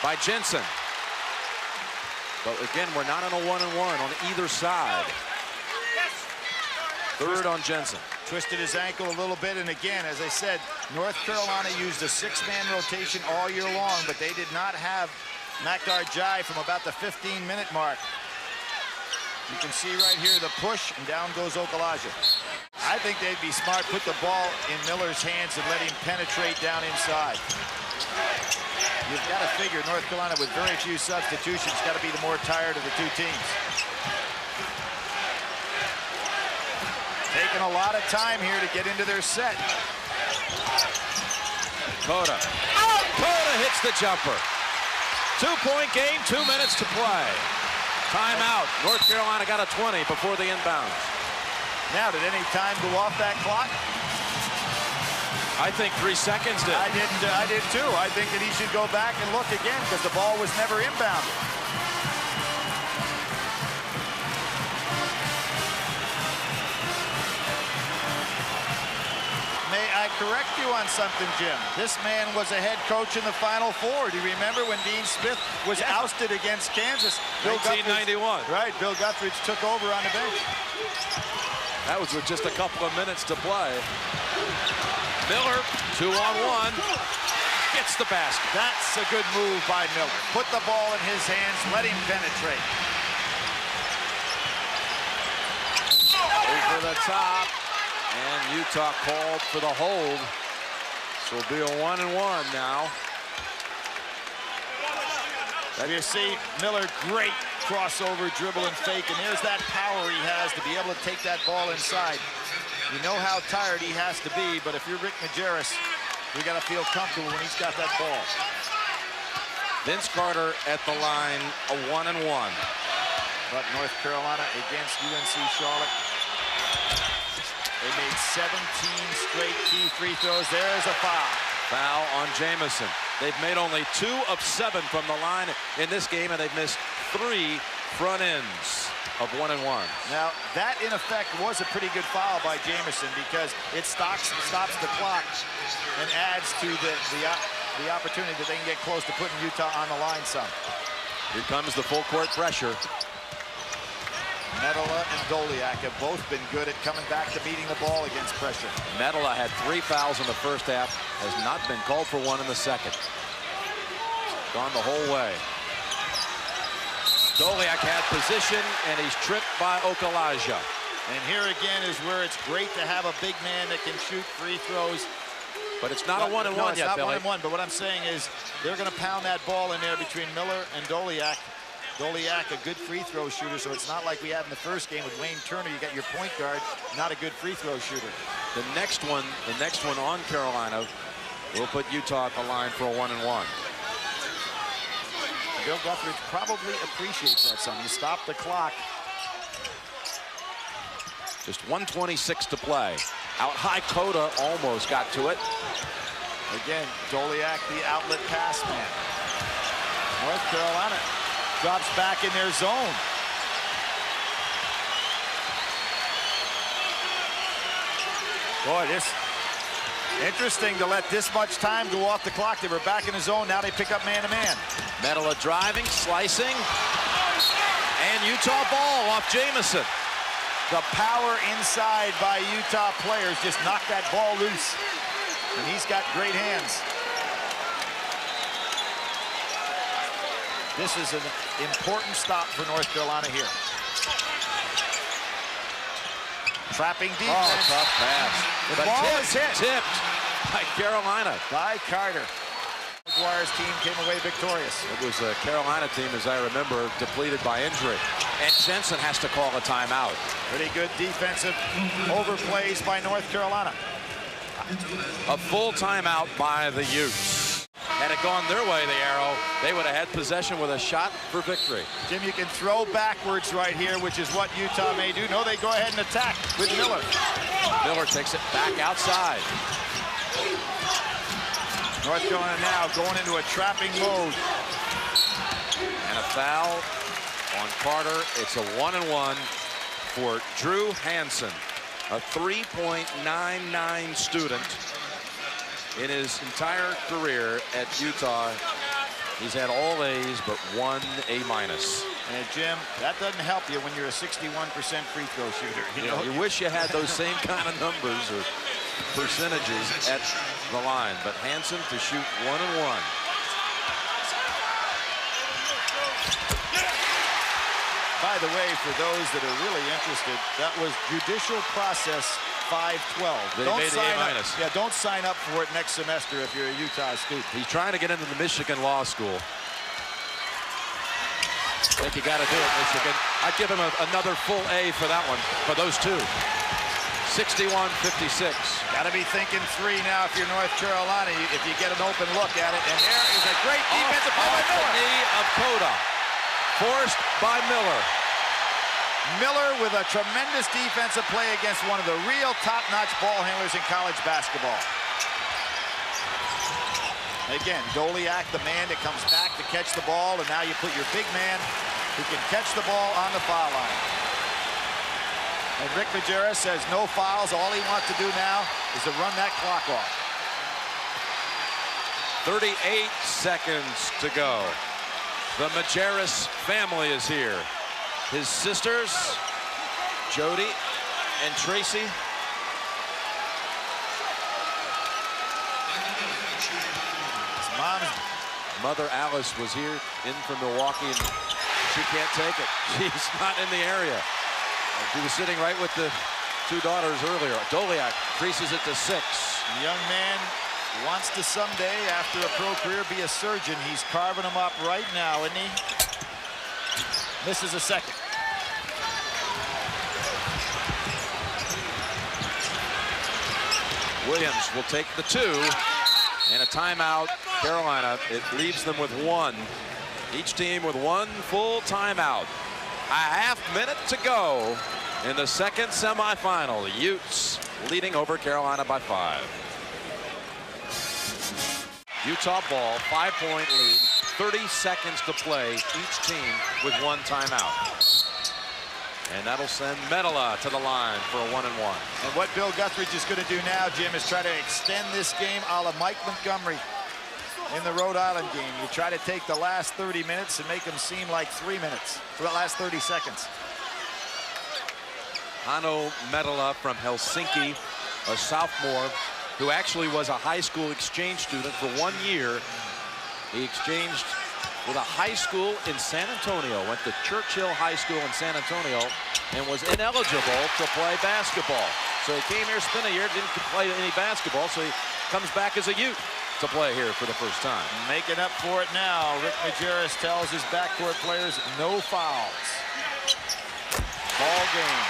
by Jensen. But again, we're not on a 1-and-1 on either side. Third on Jensen. Twisted his ankle a little bit, and again, as I said, North Carolina used a 6-man rotation all year long, but they did not have Makdar Jai from about the 15-minute mark. You can see right here the push, and down goes Okalaja. I think they'd be smart, put the ball in Miller's hands and let him penetrate down inside. You've got to figure North Carolina, with very few substitutions, got to be the more tired of the two teams. Taking a lot of time here to get into their set. Cota. Cota hits the jumper. 2-point game, 2 minutes to play. Timeout. North Carolina got a 20 before the inbound. Now, did any time go off that clock? I think 3 seconds did. I did too. I think that he should go back and look again because the ball was never inbounded. May I correct you on something, Jim? This man was a head coach in the Final Four. Do you remember when Dean Smith was ousted against Kansas? 1991. Right, Bill Guthridge took over on the bench. That was with just a couple of minutes to play. Miller, 2-on-1, gets the basket. That's a good move by Miller. Put the ball in his hands, let him penetrate. Over the top, and Utah called for the hold. So it'll be a 1-and-1 now. You see Miller, great crossover, dribble, and fake, and there's that power he has to be able to take that ball inside. You know how tired he has to be, but if you're Rick Majerus, you got to feel comfortable when he's got that ball. Vince Carter at the line, a 1-and-1. But North Carolina against UNC Charlotte. They made 17 straight key free throws. There's a foul. Foul on Jamison. They've made only 2 of 7 from the line in this game, and they've missed 3 front ends of 1-and-1s. Now, that, in effect, was a pretty good foul by Jamison because it stops the clock and adds to the opportunity that they can get close to putting Utah on the line some. Here comes the full court pressure. Medela and Doliak have both been good at coming back to beating the ball against pressure. Medela had 3 fouls in the first half, has not been called for one in the second. Gone the whole way. Doliak had position, and he's tripped by Okalaja. And here again is where it's great to have a big man that can shoot free throws. But it's not a one-and-one no, it's yet, not Billy. one-and-one, but what I'm saying is they're going to pound that ball in there between Miller and Doliak. Doliak, a good free throw shooter, so it's not like we had in the first game with Wayne Turner. You got your point guard, not a good free throw shooter. The next one on Carolina will put Utah at the line for a one-and-one. Bill Guthridge probably appreciates that some. You stop the clock. Just 1:26 to play. Out high, Cota almost got to it. Again, Doliak, the outlet pass man. North Carolina drops back in their zone. Boy, this interesting to let this much time go off the clock. They were back in the zone. Now they pick up man-to-man. Medela driving, slicing, and Utah ball off Jamison. The power inside by Utah players just knocked that ball loose. And he's got great hands. This is an important stop for North Carolina here. Trapping defense. Oh, tough pass. The ball is hit. Tipped by Carolina. By Carter. McGuire's team came away victorious. It was a Carolina team, as I remember, depleted by injury. And Jensen has to call a timeout. Pretty good defensive overplays by North Carolina. A full timeout by the Utes. Had it gone their way, the arrow, they would have had possession with a shot for victory. Jim, you can throw backwards right here, which is what Utah may do. No, they go ahead and attack with Miller. Miller takes it back outside. North Carolina now going into a trapping mode. And a foul on Carter. It's a one-and-one for Drew Hansen, a 3.99 student in his entire career at Utah. He's had all A's but one A-. And Jim, that doesn't help you when you're a 61% free throw shooter. You wish you had those same kind of numbers or percentages at the line, but Hansen to shoot one-and-one. By the way, for those that are really interested, that was judicial process 512. They made A-. Yeah, don't sign up for it next semester if you're a Utah student. He's trying to get into the Michigan Law School. I think you got to do it, Michigan. I'd give him another full A for that one, for those two. 61-56. Got to be thinking three now if you're North Carolina, if you get an open look at it. And there is a great defensive play by Miller. The knee of Cota. Forced by Miller. Miller with a tremendous defensive play against one of the real top-notch ball handlers in college basketball. Again, Doliak, the man that comes back to catch the ball, and now you put your big man who can catch the ball on the foul line. And Rick Majerus says no fouls. All he wants to do now is to run that clock off. 38 seconds to go. The Majerus family is here. His sisters, Jody and Tracy. His mom's mother, Alice, was here in from Milwaukee, and she can't take it. She's not in the area. She was sitting right with the two daughters earlier. Doliak increases it to 6. The young man wants to someday, after a pro career, be a surgeon. He's carving them up right now, isn't he? Misses a second. Williams will take the 2, and a timeout. Carolina, it leaves them with 1. Each team with 1 full timeout. A half minute to go in the second semifinal. The Utes leading over Carolina by 5. Utah ball, 5-point lead, 30 seconds to play, each team with 1 timeout. And that'll send Medela to the line for a 1-and-1. And what Bill Guthridge is going to do now, Jim, is try to extend this game a la Mike Montgomery in the Rhode Island game. You try to take the last 30 minutes and make them seem like 3 minutes for the last 30 seconds. Hanno Medela from Helsinki, a sophomore who actually was a high school exchange student for 1 year. He exchanged with a high school in San Antonio, went to Churchill High School in San Antonio, and was ineligible to play basketball. So he came here, spent a year, didn't play any basketball, so he comes back as a youth to play here for the first time. Making up for it now. Rick Majerus tells his backcourt players no fouls. Ball game.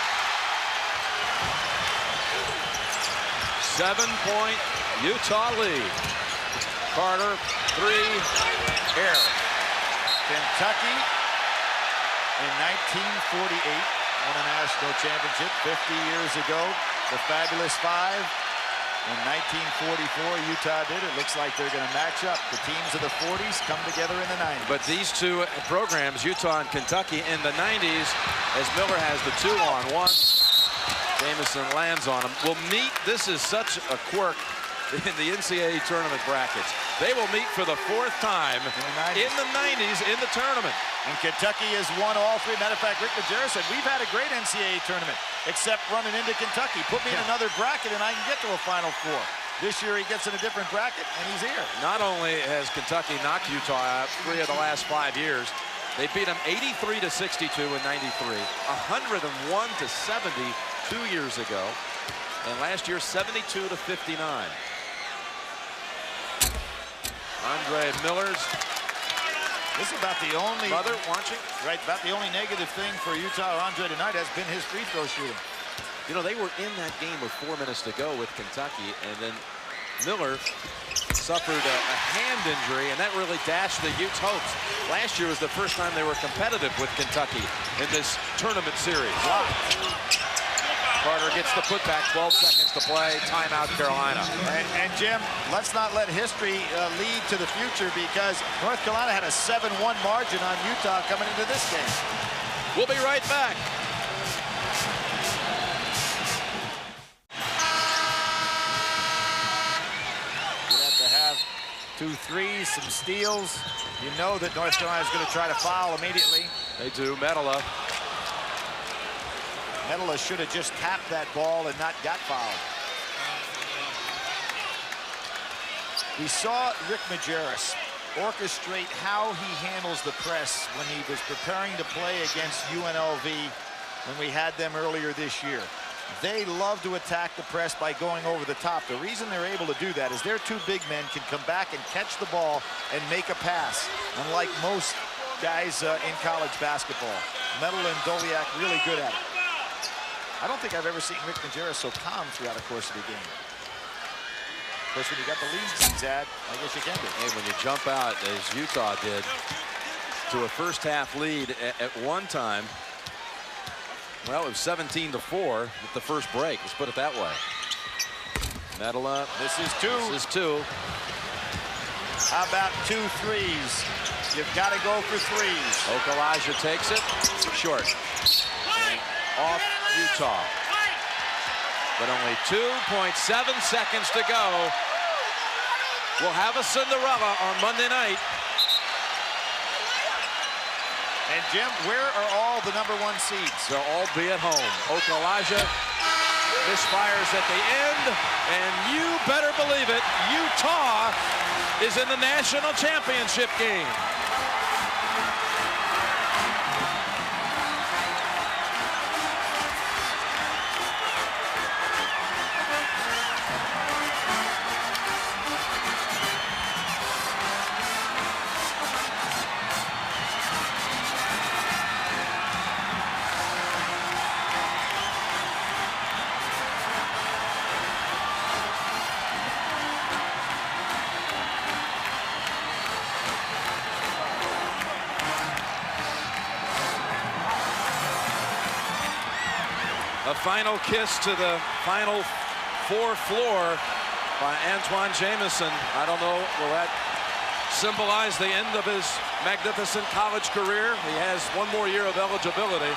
7-point Utah lead. Carter, 3, air. Kentucky in 1948 won a national championship 50 years ago. The Fabulous Five. In 1944, Utah did. It looks like they're going to match up. The teams of the 40s come together in the 90s. But these two programs, Utah and Kentucky, in the 90s, as Miller has the 2-on-1, Jamison lands on him, will meet. This is such a quirk in the NCAA tournament brackets. They will meet for the 4th time in the 90s in the tournament. And Kentucky has won all 3. Matter of fact, Rick Majerus said, we've had a great NCAA tournament, except running into Kentucky. Put me in another bracket and I can get to a Final Four. This year he gets in a different bracket and he's here. Not only has Kentucky knocked Utah out 3 of the last 5 years, they beat them 83-62 in 93, 101-70 2 years ago, and last year 72-59. Andre Miller's this is about the only brother watching. Right, about the only negative thing for Utah or Andre tonight has been his free throw shooting. You know, they were in that game with 4 minutes to go with Kentucky, and then Miller suffered a hand injury, and that really dashed the Utes' hopes. Last year was the first time they were competitive with Kentucky in this tournament series. Carter gets the putback, 12 seconds to play, timeout Carolina. And Jim, let's not let history lead to the future, because North Carolina had a 7-1 margin on Utah coming into this game. We'll be right back. You have to have 2 threes, some steals. You know that North Carolina is going to try to foul immediately. They do. Medela. Medela should have just tapped that ball and not got fouled. We saw Rick Majerus orchestrate how he handles the press when he was preparing to play against UNLV when we had them earlier this year. They love to attack the press by going over the top. The reason they're able to do that is their 2 big men can come back and catch the ball and make a pass, unlike most guys in college basketball. Medela and Doliak really good at it. I don't think I've ever seen Rick Majerus so calm throughout the course of the game. Of course, when you got the leads he's had, I guess you can do. Hey, when you jump out, as Utah did, to a first-half lead at one time, well, it was 17-4 with the first break. Let's put it that way. Medela. This is 2. This is 2. How about 2 threes? You've got to go for 3s. Okalaja takes it. Short. And off Utah. But only 2.7 seconds to go. We'll have a Cinderella on Monday night. And Jim, where are all the #1 seeds? They'll all be at home. Okalaja misfires at the end, and you better believe it, Utah is in the national championship game. A final kiss to the Final Four floor by Antoine Jamison. I don't know, will that symbolize the end of his magnificent college career? He has 1 more year of eligibility.